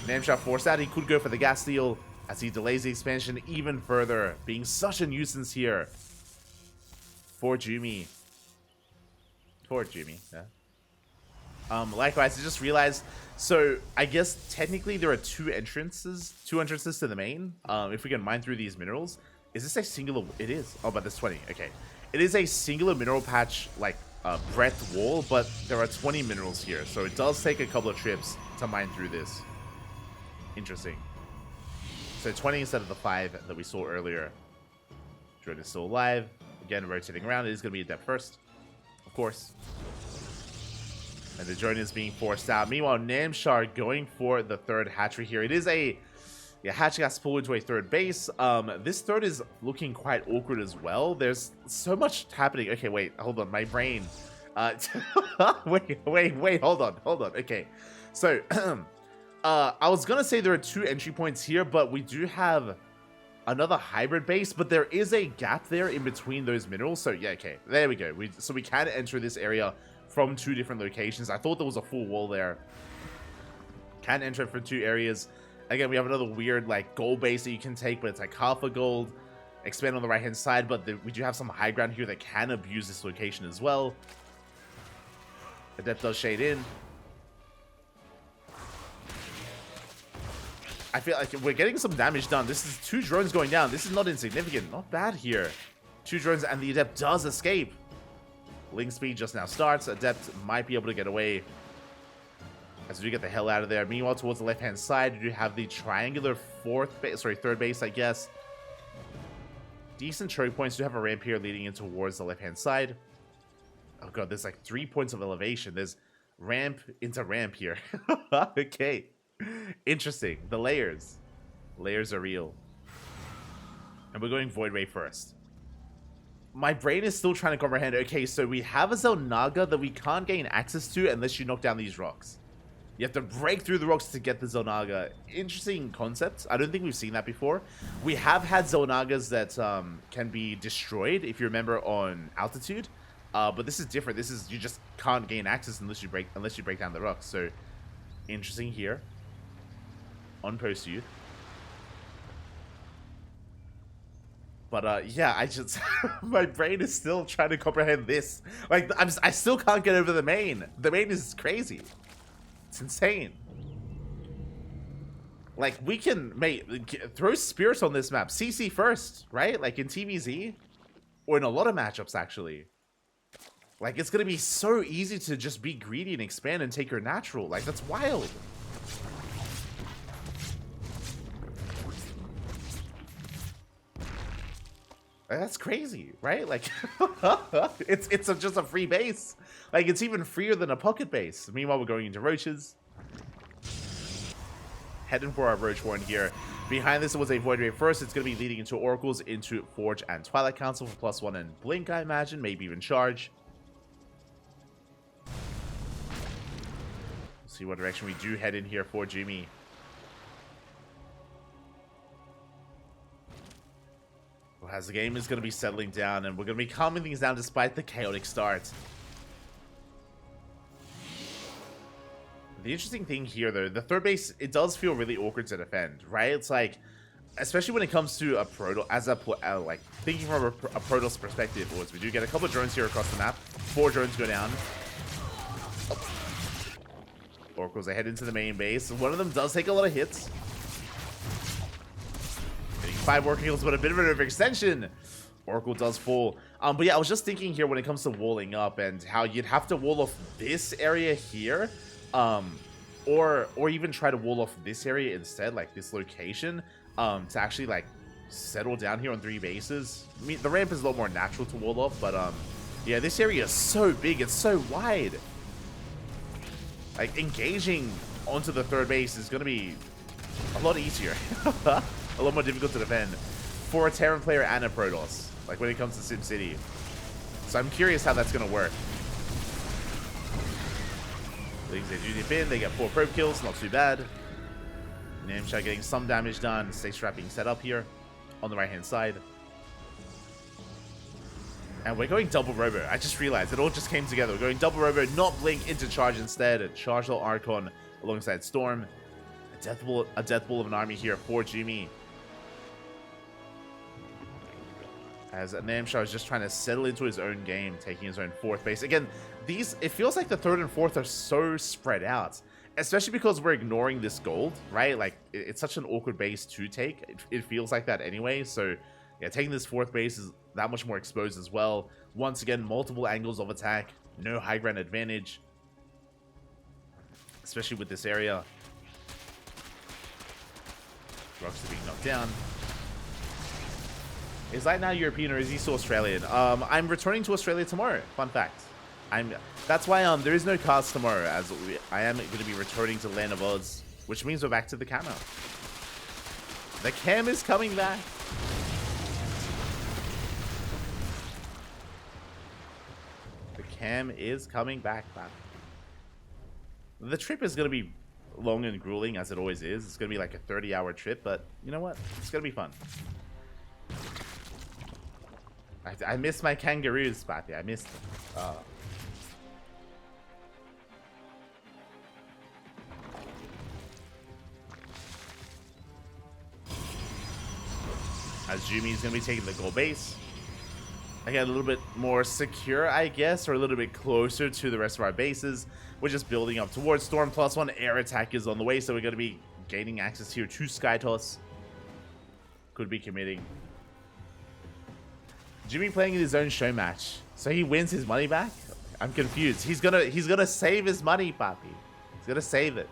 Namshar forced out. He could go for the gas steal as he delays the expansion even further, being such a nuisance here. ForJumy. Yeah. Likewise, I just realized. So I guess technically there are two entrances to the main. If we can mine through these minerals, is this a singular? It is. Oh, but there's 20. Okay, it is a singular mineral patch, like. Breadth wall, but there are 20 minerals here, so it does take a couple of trips to mine through this. Interesting. So 20 instead of the 5 that we saw earlier. Drone is still alive. Again, rotating around. It is going to be a depth first, of course. And the drone is being forced out. Meanwhile, Namshar going for the third hatchery here. It is a... Yeah, hatch gas pulled into a third base. This third is looking quite awkward as well. There's so much happening. Okay, wait, hold on, my brain. Wait, hold on. Okay, so I was gonna say there are 2 entry points here, but we do have another hybrid base, but there is a gap there in between those minerals. So yeah, okay, there we go. So we can enter this area from 2 different locations. I thought there was a full wall there. Can enter it from 2 areas. Again, we have another weird, like, gold base that you can take, but it's like half a gold. expand on the right-hand side, but we do have some high ground here that can abuse this location as well. Adept does shade in. I feel like we're getting some damage done. This is 2 drones going down. This is not insignificant. Not bad here. 2 drones, and the Adept does escape. Link speed just now starts. Adept might be able to get away as we get the hell out of there. Meanwhile, towards the left-hand side, you have the triangular third base, I guess. Decent choke points. You have a ramp here leading in towards the left-hand side. Oh god, there's like 3 points of elevation. There's ramp into ramp here. Okay. Interesting. The layers. Layers are real. And we're going Void Ray first. My brain is still trying to comprehend. Okay, so we have a Zonaga that we can't gain access to unless you knock down these rocks. You have to break through the rocks to get the Zonaga. Interesting concept. I don't think we've seen that before. We have had Zonagas that can be destroyed, if you remember, on altitude. But this is different. This is, you just can't gain access unless you break down the rocks. So interesting here. On post youth. But yeah, I just my brain is still trying to comprehend this. Like I still can't get over the main. The main is crazy. It's insane. Like we can throw spirits on this map. CC first, right? Like in PvZ, or in a lot of matchups actually. Like it's gonna be so easy to just be greedy and expand and take your natural. Like that's wild. That's crazy, right? Like, it's just a free base. Like, it's even freer than a pocket base. Meanwhile, we're going into roaches. Heading for our roach horn here. Behind this was a Void Ray first. It's going to be leading into Oracles, into Forge and Twilight Council for +1 and Blink, I imagine. Maybe even Charge. See what direction we do head in here for Jumy. As the game is going to be settling down, and we're going to be calming things down despite the chaotic start. The interesting thing here, though, the third base, it does feel really awkward to defend, right? It's like, especially when it comes to a Protoss, like thinking from a Protoss perspective, was we do get a couple of drones here across the map. 4 drones go down. Oh. Oracles ahead into the main base. One of them does take a lot of hits. 5 working heals, but a bit of an overextension. Oracle does fall. But yeah, I was just thinking here when it comes to walling up and how you'd have to wall off this area here, or even try to wall off this area instead, like this location, to actually like settle down here on 3 bases. I mean, the ramp is a lot more natural to wall off, but yeah, this area is so big, it's so wide. Like engaging onto the third base is going to be a lot easier. A lot more difficult to defend for a Terran player and a Protoss, like when it comes to SimCity. So I'm curious how that's going to work. They do dip in, they get 4 probe kills, not too bad. Namshar getting some damage done. Stay Strap being set up here on the right-hand side. And we're going double robo. I just realized it all just came together. We're going double robo, not Blink, into Charge instead. Charge the Archon alongside Storm. A death ball of an army here for Jumy. As Namshar is just trying to settle into his own game, taking his own 4th base. Again, it feels like the 3rd and 4th are so spread out, especially because we're ignoring this gold, right? Like, it's such an awkward base to take. It feels like that anyway. So, yeah, taking this 4th base is that much more exposed as well. Once again, multiple angles of attack, no high ground advantage, especially with this area. Rocks are being knocked down. Is that now European or is he still Australian? I'm returning to Australia tomorrow. Fun fact. That's why there is no cast tomorrow, as I am going to be returning to Land of Oz, which means we're back to the camo. The cam is coming back. The cam is coming back, man. The trip is going to be long and grueling, as it always is. It's going to be like a 30-hour trip, but you know what? It's going to be fun. I miss my kangaroos, Patty. I missed them. as Jumy is going to be taking the gold base. Again, a little bit more secure, I guess, or a little bit closer to the rest of our bases. We're just building up towards Storm. +1 air attack is on the way, so we're going to be gaining access here to Sky Toss. Could be committing. Jumy playing in his own show match, so he wins his money back. I'm confused. He's gonna save his money, Papi. He's gonna save it.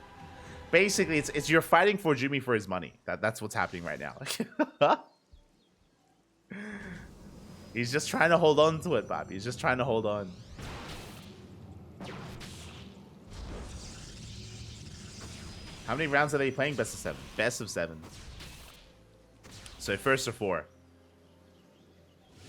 Basically, it's you're fighting for Jumy for his money. That's what's happening right now. He's just trying to hold on to it, Papi. He's just trying to hold on. How many rounds are they playing? Best of 7. Best of 7. So first of 4.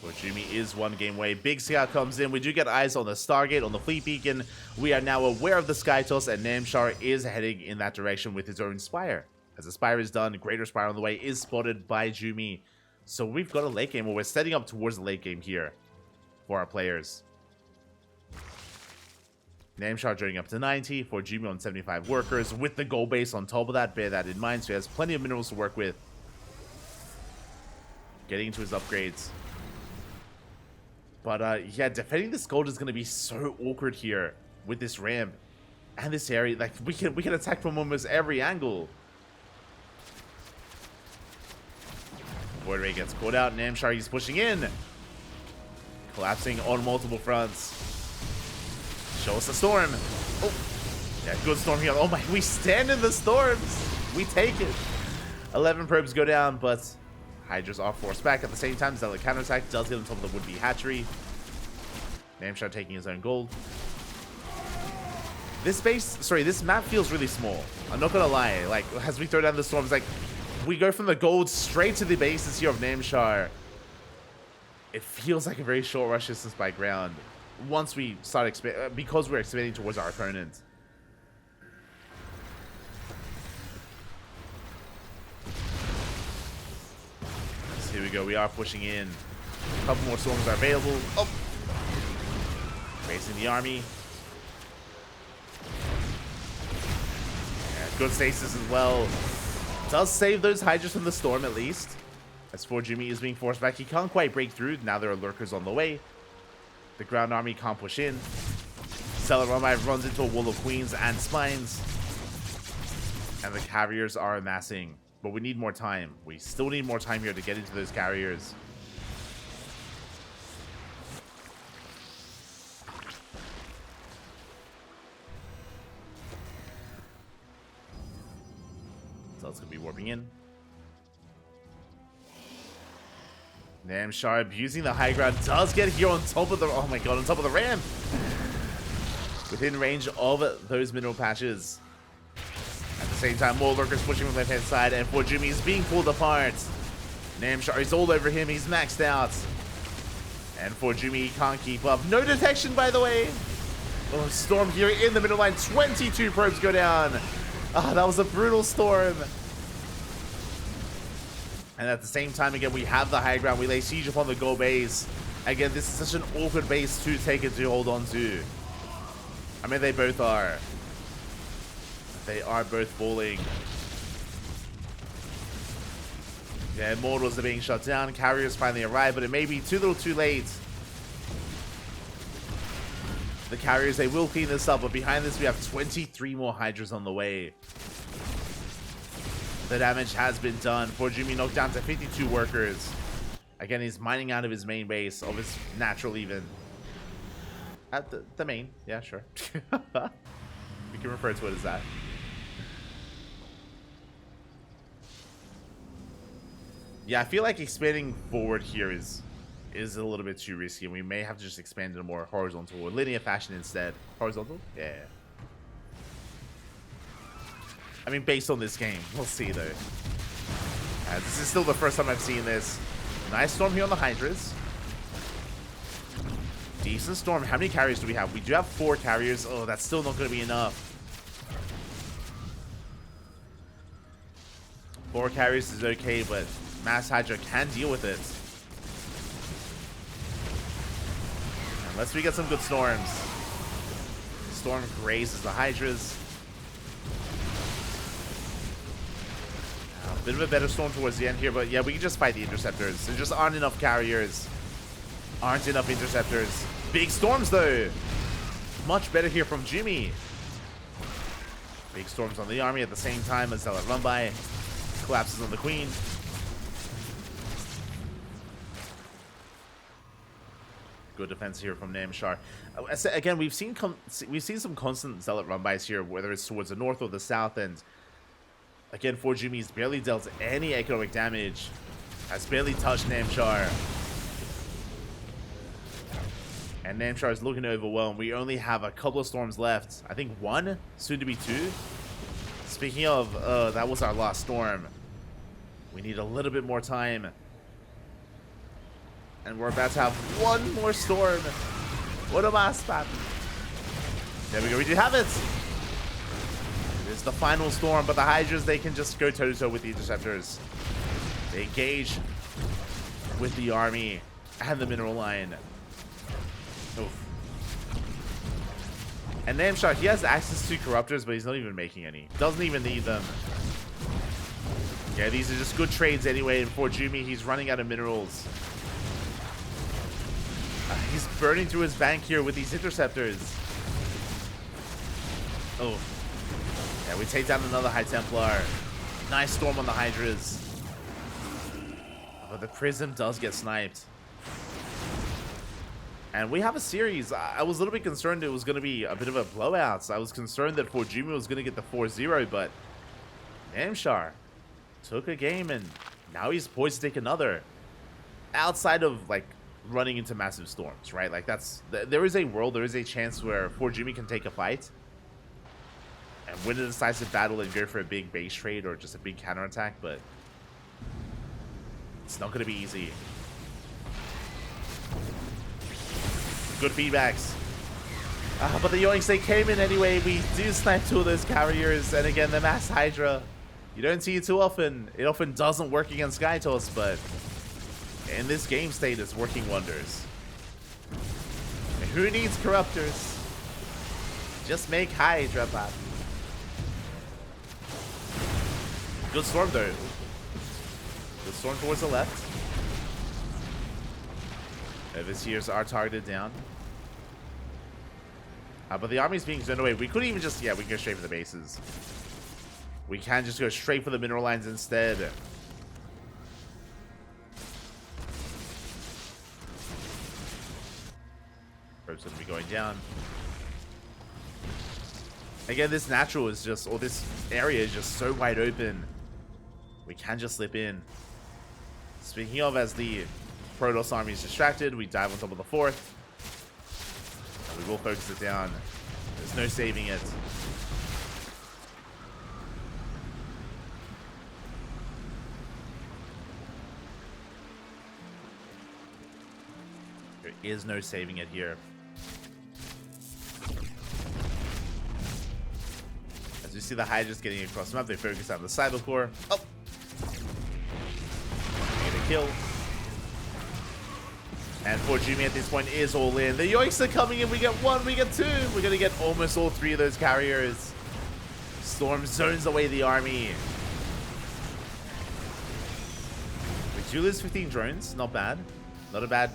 ForJumy is 1 game away. Big Scout comes in. We do get eyes on the Stargate, on the Fleet Beacon. We are now aware of the Sky Toss, and Namshar is heading in that direction with his own Spire. As the Spire is done, Greater Spire on the way is spotted by Jumy. So we've got a late game, where we're setting up towards the late game here for our players. Namshar joining up to 90, ForJumy on 75 workers, with the gold base on top of that. Bear that in mind, so he has plenty of minerals to work with. Getting into his upgrades. But yeah, defending this gold is going to be so awkward here with this ramp and this area. Like we can attack from almost every angle. Void Ray gets caught out. Namshar, he's pushing in, collapsing on multiple fronts. Show us the storm. Oh, yeah, good storm here. Oh my, we stand in the storms. We take it. 11 probes go down, but Hydras are forced back. At the same time, Zealot counterattack does get on top of the would-be hatchery. Namshar taking his own gold. This map feels really small. I'm not gonna lie. Like, as we throw down the storms, like, we go from the gold straight to the bases here of Namshar. It feels like a very short rush distance by ground. Once we start because we're expanding towards our opponent. Here we go. We are pushing in. A couple more storms are available. Oh! Facing the army. Yeah, good stasis as well. Does save those Hydras from the storm at least. As ForJumy is being forced back. He can't quite break through. Now there are lurkers on the way. The ground army can't push in. Celeromai runs into a wall of queens and spines. And the carriers are amassing. But we need more time. We still need more time here to get into those carriers. So it's going to be warping in. Namshar abusing the high ground. Does get here on top of the... Oh my god, on top of the ramp. Within range of those mineral patches. At the same time, more lurkers pushing from the left-hand side, and ForJumy is being pulled apart. Namshar is all over him. He's maxed out. And ForJumy can't keep up. No detection, by the way. Oh, storm here in the middle line. 22 probes go down. Ah, that was a brutal storm. And at the same time, again, we have the high ground. We lay siege upon the gold base. Again, this is such an awkward base to take it to hold on to. I mean, they both are. They are both falling. Yeah, Immortals are being shut down. Carriers finally arrive, but it may be too little too late. The carriers, they will clean this up, but behind this we have 23 more Hydras on the way. The damage has been done. ForJumy knocked down to 52 workers. Again, he's mining out of his main base, of his natural even. At the main, yeah, sure. We can refer to it as that. Yeah, I feel like expanding forward here is a little bit too risky, and we may have to just expand in a more horizontal or linear fashion instead. Horizontal? Yeah. I mean, based on this game, we'll see though. This is still the first time I've seen this. Nice storm here on the Hydras. Decent storm. How many carriers do we have? We do have 4 carriers. Oh, that's still not going to be enough. 4 carriers is okay, but Mass Hydra can deal with it. Unless we get some good storms. Storm grazes the Hydras. Bit of a better storm towards the end here, but yeah, we can just fight the interceptors. There just aren't enough carriers. Aren't enough interceptors. Big storms, though. Much better here from Jumy. Big storms on the army at the same time as Zealot run by. Collapses on the queen. Good defense here from Namshar. Again, we've seen some constant Zealot run-bys here, whether it's towards the north or the south, and again, ForJumy's barely dealt any economic damage. Has barely touched Namshar. And Namshar is looking overwhelmed. We only have a couple of storms left. I think one, soon to be two. Speaking of, that was our last storm. We need a little bit more time. And we're about to have one more storm. What a mass spam. There we go, we do have it. It's the final storm, but the Hydras, they can just go toe-to-toe with the interceptors. They engage with the army and the mineral line. Oof. And Namshar, he has access to corruptors, but he's not even making any. Doesn't even need them. Yeah, these are just good trades anyway. And for Jumy, he's running out of minerals. He's burning through his bank here with these interceptors. Oh. Yeah, we take down another High Templar. Nice storm on the Hydras. But the Prism does get sniped. And we have a series. I was a little bit concerned it was going to be a bit of a blowout. I was concerned that ForJumy was going to get the 4-0, but Namshar took a game and now he's poised to take another. Outside of, like, running into massive storms, right? Like, there is a world, there is a chance where ForJumy can take a fight and win a decisive battle and go for a big base trade or just a big counterattack, but it's not going to be easy. Good feedbacks. But the Yoinks, they came in anyway. We do snipe two of those carriers. And again, the Mass Hydra. You don't see it too often. It often doesn't work against Skytoss, but in this game state, it's working wonders. And who needs corruptors? Just make Hydra pop. Good storm, though. Good storm towards the left. Overseers are targeted down. But the army's being zoned away. We could even just, yeah, we can go straight for the bases. We can just go straight for the mineral lines instead. Probes going to be going down. Again, this natural is just, or this area is just so wide open. We can just slip in. Speaking of, as the Protoss army is distracted, we dive on top of the fourth. And we will focus it down. There's no saving it. There is no saving it here. As we see the Hydras getting across the map, they focus on the Cyber Core. Oh! Get a kill. And ForJumy at this point is all in. The Yoinks are coming in. We get one, we get two. We're going to get almost all three of those carriers. Storm zones away the army. We do lose 15 drones. Not bad. Not a bad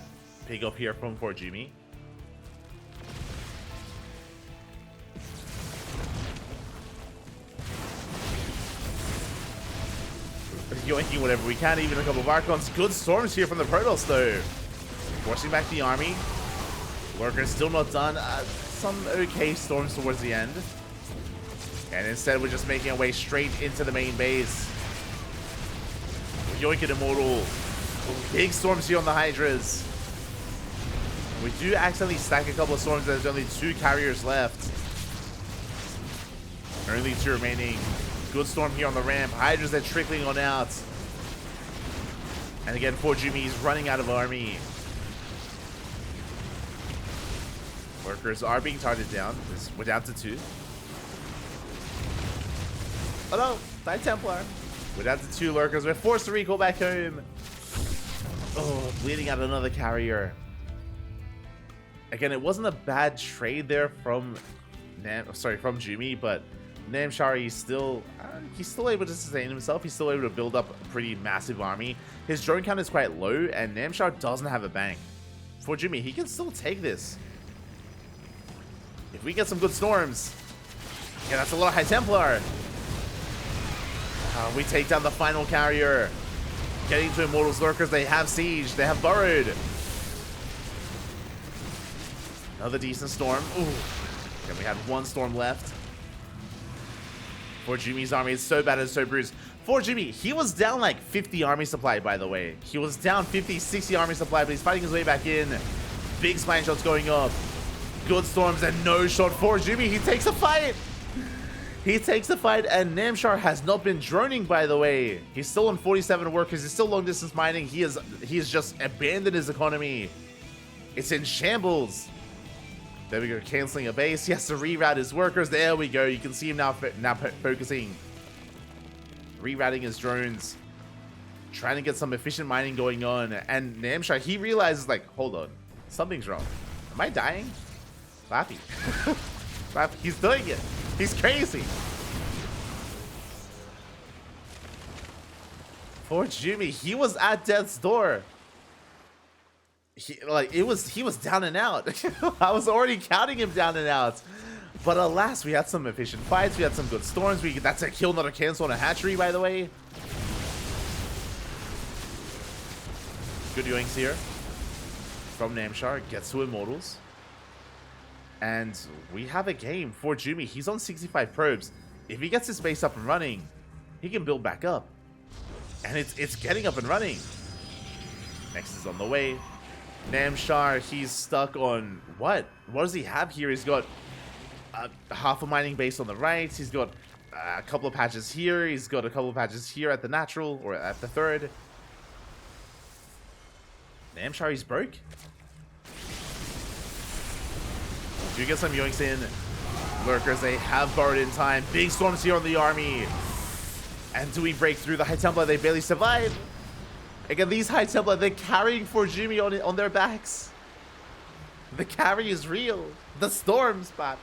pick up here from ForJumy. Yoinking whatever we can. Even a couple of Archons. Good storms here from the Protoss, though. Forcing back the army. Lurker's still not done. Some okay storms towards the end. And instead, we're just making our way straight into the main base. Yoink it, Immortal. Big storms here on the Hydras. We do accidentally stack a couple of storms. There's only two carriers left. Only two remaining. Good storm here on the ramp. Hydras are trickling on out. And again, ForJumy is running out of army. Workers are being targeted down. We're down to 2. Oh no! High Templar. We're down to 2 lurkers. We're forced to recall back home. Oh, bleeding out another carrier. Again, it wasn't a bad trade there from Jumy, but Namshar, he's still able to sustain himself. He's still able to build up a pretty massive army. His drone count is quite low, and Namshar doesn't have a bank. ForJumy, he can still take this. If we get some good storms. Yeah, that's a lot of High Templar. We take down the final carrier. Getting to Immortals Lurkers, they have Siege, they have Burrowed. Another decent storm. Ooh. And we had one storm left. ForJumy's army is so bad and so bruised. ForJumy, he was down like 50 army supply, by the way. He was down 50, 60 army supply, but he's fighting his way back in. Big spine shots going up. Good storms and no shot. ForJumy, he takes a fight. He takes the fight, and Namshar has not been droning, by the way. He's still on 47 workers. He's still long distance mining. He has just abandoned his economy. It's in shambles. There we go, canceling a base. He has to reroute his workers. There we go. You can see him now focusing. Rerouting his drones. Trying to get some efficient mining going on. And Namshar, he realizes, like, hold on. Something's wrong. Am I dying? Lappy. Lappy, he's doing it. He's crazy. ForJumy, he was at death's door. He was down and out. I was already counting him down and out. But alas, we had some efficient fights. We had some good storms. That's a kill, not a cancel on a hatchery, by the way. Good yoinks here from Namshar. Gets to Immortals. And we have a game. ForJumy, he's on 65 probes. If he gets his base up and running, he can build back up. And it's getting up and running. Next is on the way. Namshar, he's stuck on what? What does he have here? He's got half a mining base on the right. He's got a couple of patches here. He's got a couple of patches here at the natural or at the third. Namshar, he's broke. Do you get some yoinks in? Lurkers, they have burrowed in time. Big storms here on the army. And do we break through the High Templar? They barely survive. Again, these High Templar, they're carrying ForJumy on their backs. The carry is real. The storms, papi.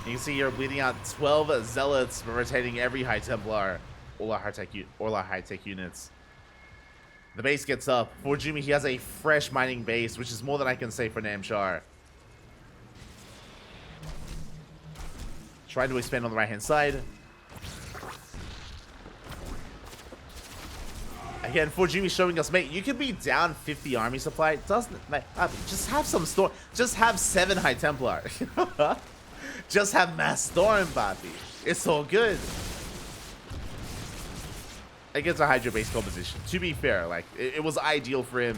You can see here bleeding out 12 Zealots, rotating every High Templar. All our high-tech units. The base gets up. ForJumy, he has a fresh mining base, which is more than I can say for Namshar. Trying to expand on the right-hand side. Again, ForJumy showing us, mate, you can be down 50 army supply. Doesn't, mate, just have some storm. Just have 7 High Templar. Just have mass storm, papi. It's all good. Against a Hydra-based composition. To be fair, like, it was ideal for him.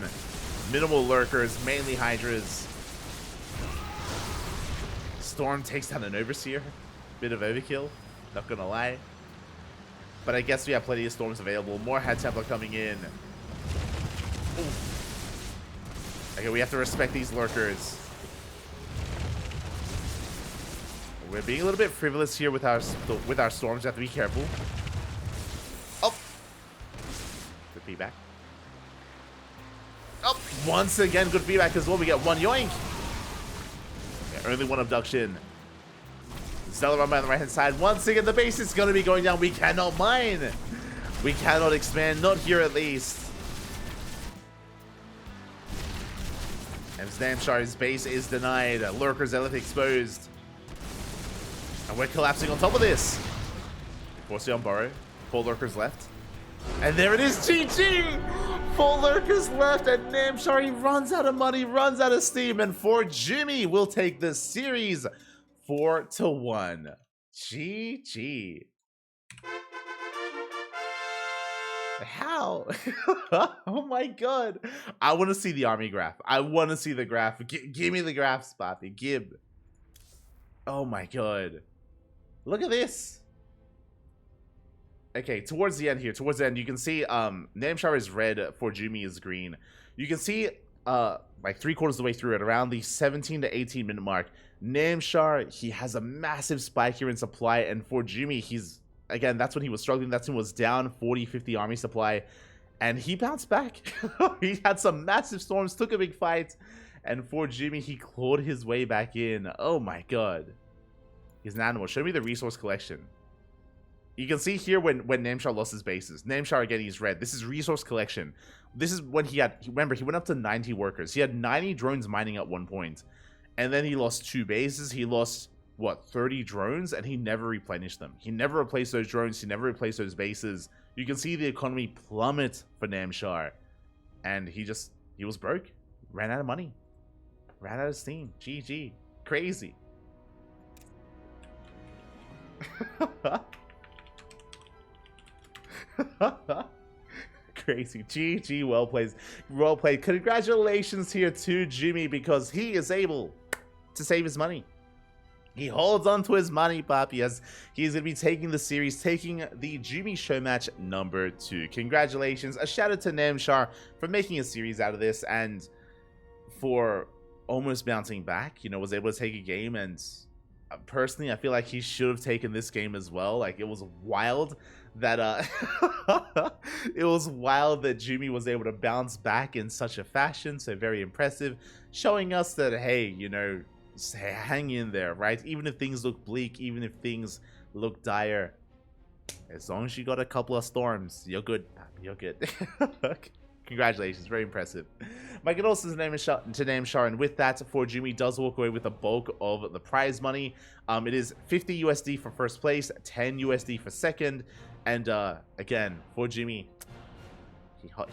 Minimal lurkers, mainly Hydras. Storm takes down an Overseer. Bit of overkill, not gonna lie. But I guess we have plenty of storms available. More High Templar coming in. Ooh. Okay, we have to respect these lurkers. We're being a little bit frivolous here with our storms. We have to be careful. Oh, good feedback. Oh, once again, good feedback as well. We get one yoink. Yeah, only one abduction. Stellar run by the right hand side. Once again, the base is going to be going down. We cannot mine. We cannot expand. Not here, at least. And Namshar's base is denied. Lurker Zealot exposed. And we're collapsing on top of this. Forcing on Burrow. 4 lurkers left. And there it is. GG. 4 lurkers left. And Namshar, he runs out of money, runs out of steam. And ForJumy will take this series 4-1. GG. How? Oh my god. I want to see the army graph. I want to see the graph. Give me the graph, Spoppy. Give. Oh my god. Look at this. Okay, towards the end here, towards the end, you can see Namshar is red, ForJumy is green. You can see like 3/4 of the way through it, around the 17 to 18 minute mark, Namshar, he has a massive spike here in supply, and ForJumy, he's, again, that's when he was struggling, that's when he was down 40, 50 army supply, and he bounced back. He had some massive storms, took a big fight, And ForJumy, he clawed his way back in. Oh my god. He's an animal. Show me the resource collection. You can see here when Namshar lost his bases. Namshar, again, he's red. This is resource collection. This is when he had, remember, he went up to 90 workers. He had 90 drones mining at one point. And then he lost 2 bases. He lost, what, 30 drones? And he never replenished them. He never replaced those drones. He never replaced those bases. You can see the economy plummet for Namshar. And he was broke. Ran out of money. Ran out of steam. GG. Crazy. Crazy. GG. Well played. Well played. Congratulations here to Jumy, because he is able to save his money. He holds on to his money, Pop. Yes, he's going to be taking the series, taking the Jumy Showmatch number 2. Congratulations. A shout out to Namshar for making a series out of this and for almost bouncing back. You know, was able to take a game, and personally, I feel like he should have taken this game as well. Like, it was wild that it was wild that Jumy was able to bounce back in such a fashion. So very impressive, showing us that, hey, you know, hang in there, right? Even if things look bleak, even if things look dire, as long as you got a couple of storms, you're good. You're good. Congratulations, very impressive. My condolences to Namshar, and with that, ForJumy does walk away with the bulk of the prize money. It is 50 USD for first place, 10 USD for second, and again, ForJumy,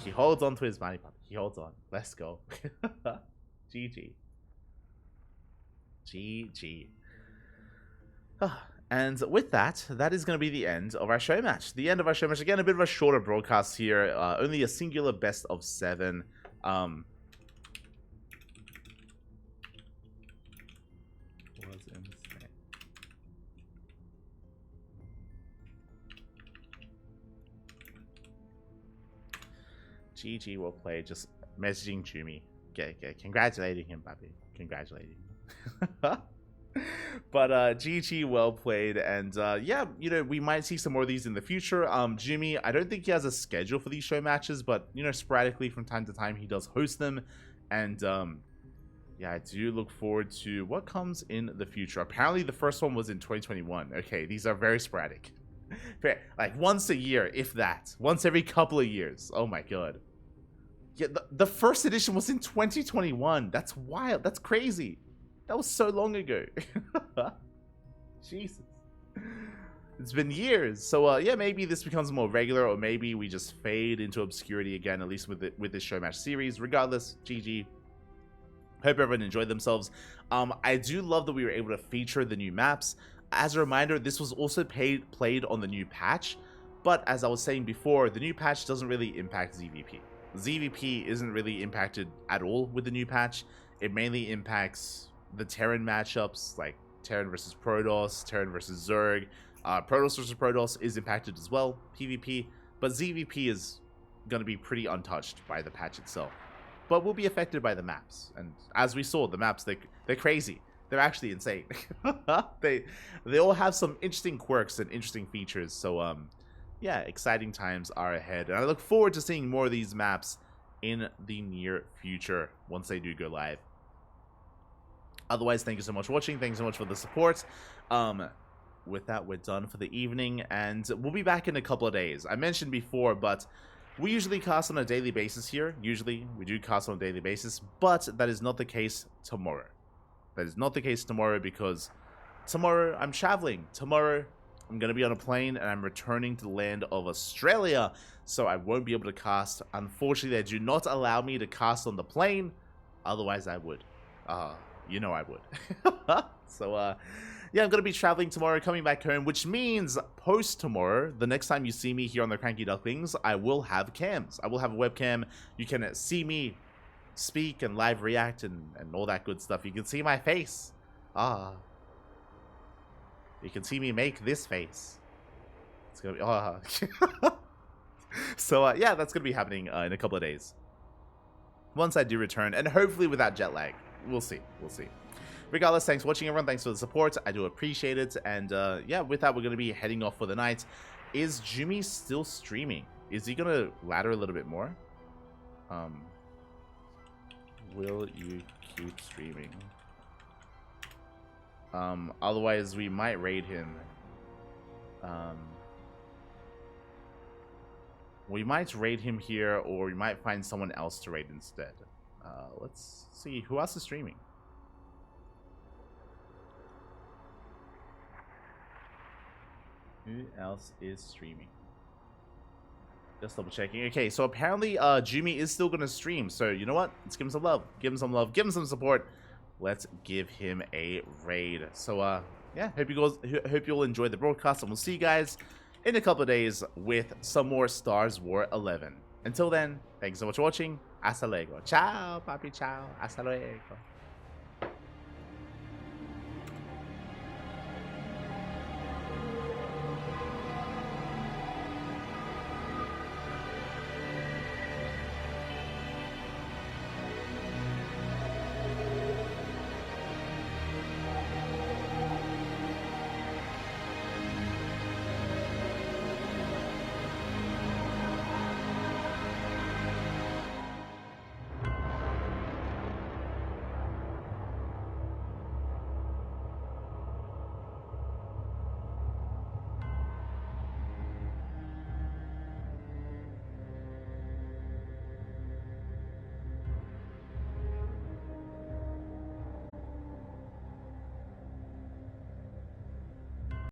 he holds on to his money, puppy. He holds on. Let's go. GG. GG. And with that, that is going to be the end of our show match. The end of our show match. Again, a bit of a shorter broadcast here. Only a singular best of 7. GG, well played. Just messaging Jumy. Okay, congratulating him, Bobby. Congratulating him. But GG, well played. And yeah, you know, we might see some more of these in the future. Jumy, I don't think he has a schedule for these show matches, but you know, sporadically from time to time he does host them. And yeah, I do look forward to what comes in the future. Apparently the first one was in 2021. Okay, these are very sporadic. Like once a year, if that. Once every couple of years. Oh my god. Yeah, the first edition was in 2021. That's wild. That's crazy. That was so long ago. Jesus. It's been years. So yeah, maybe this becomes more regular, or maybe we just fade into obscurity again, at least with this show match series. Regardless, GG. Hope everyone enjoyed themselves. I do love that we were able to feature the new maps. As a reminder, this was also played on the new patch, but as I was saying before, the new patch doesn't really impact ZVP. ZVP isn't really impacted at all with the new patch. It mainly impacts the Terran matchups, like Terran versus Protoss, Terran versus Zerg. Protoss versus Protoss is impacted as well, PvP, but ZVP is going to be pretty untouched by the patch itself. But will be affected by the maps, and as we saw, the maps, they're crazy. They're actually insane. they all have some interesting quirks and interesting features. So yeah, exciting times are ahead, and I look forward to seeing more of these maps in the near future once they do go live. Otherwise, thank you so much for watching. Thanks so much for the support. With that, we're done for the evening, and we'll be back in a couple of days. I mentioned before, but we usually cast on a daily basis here. Usually, we do cast on a daily basis, but that is not the case tomorrow. That is not the case tomorrow, because tomorrow I'm traveling. Tomorrow I'm going to be on a plane, and I'm returning to the land of Australia, so I won't be able to cast. Unfortunately, they do not allow me to cast on the plane. Otherwise, I would. You know I would. So, yeah, I'm going to be traveling tomorrow, coming back home, which means post-tomorrow, the next time you see me here on the CranKy Ducklings, I will have cams. I will have a webcam. You can see me speak and live react and all that good stuff. You can see my face. You can see me make this face. It's going to be... So, yeah, that's going to be happening in a couple of days. Once I do return, and hopefully without jet lag. We'll see. We'll see. Regardless, thanks for watching, everyone. Thanks for the support. I do appreciate it. And yeah, with that, we're going to be heading off for the night. Is Jumy still streaming? Is he going to ladder a little bit more? will you keep streaming? Otherwise we might raid him. We might raid him here, or we might find someone else to raid instead. Let's see, who else is streaming? Who else is streaming? Just double checking. Okay, so apparently Jumy is still gonna stream. So you know what? Let's give him some love. Give him some love. Give him some support. Let's give him a raid. So yeah, hope you'll enjoy the broadcast, and we'll see you guys in a couple of days with some more Stars War 11. Until then, thanks so much for watching. Hasta luego. Ciao, papi, ciao. Hasta luego.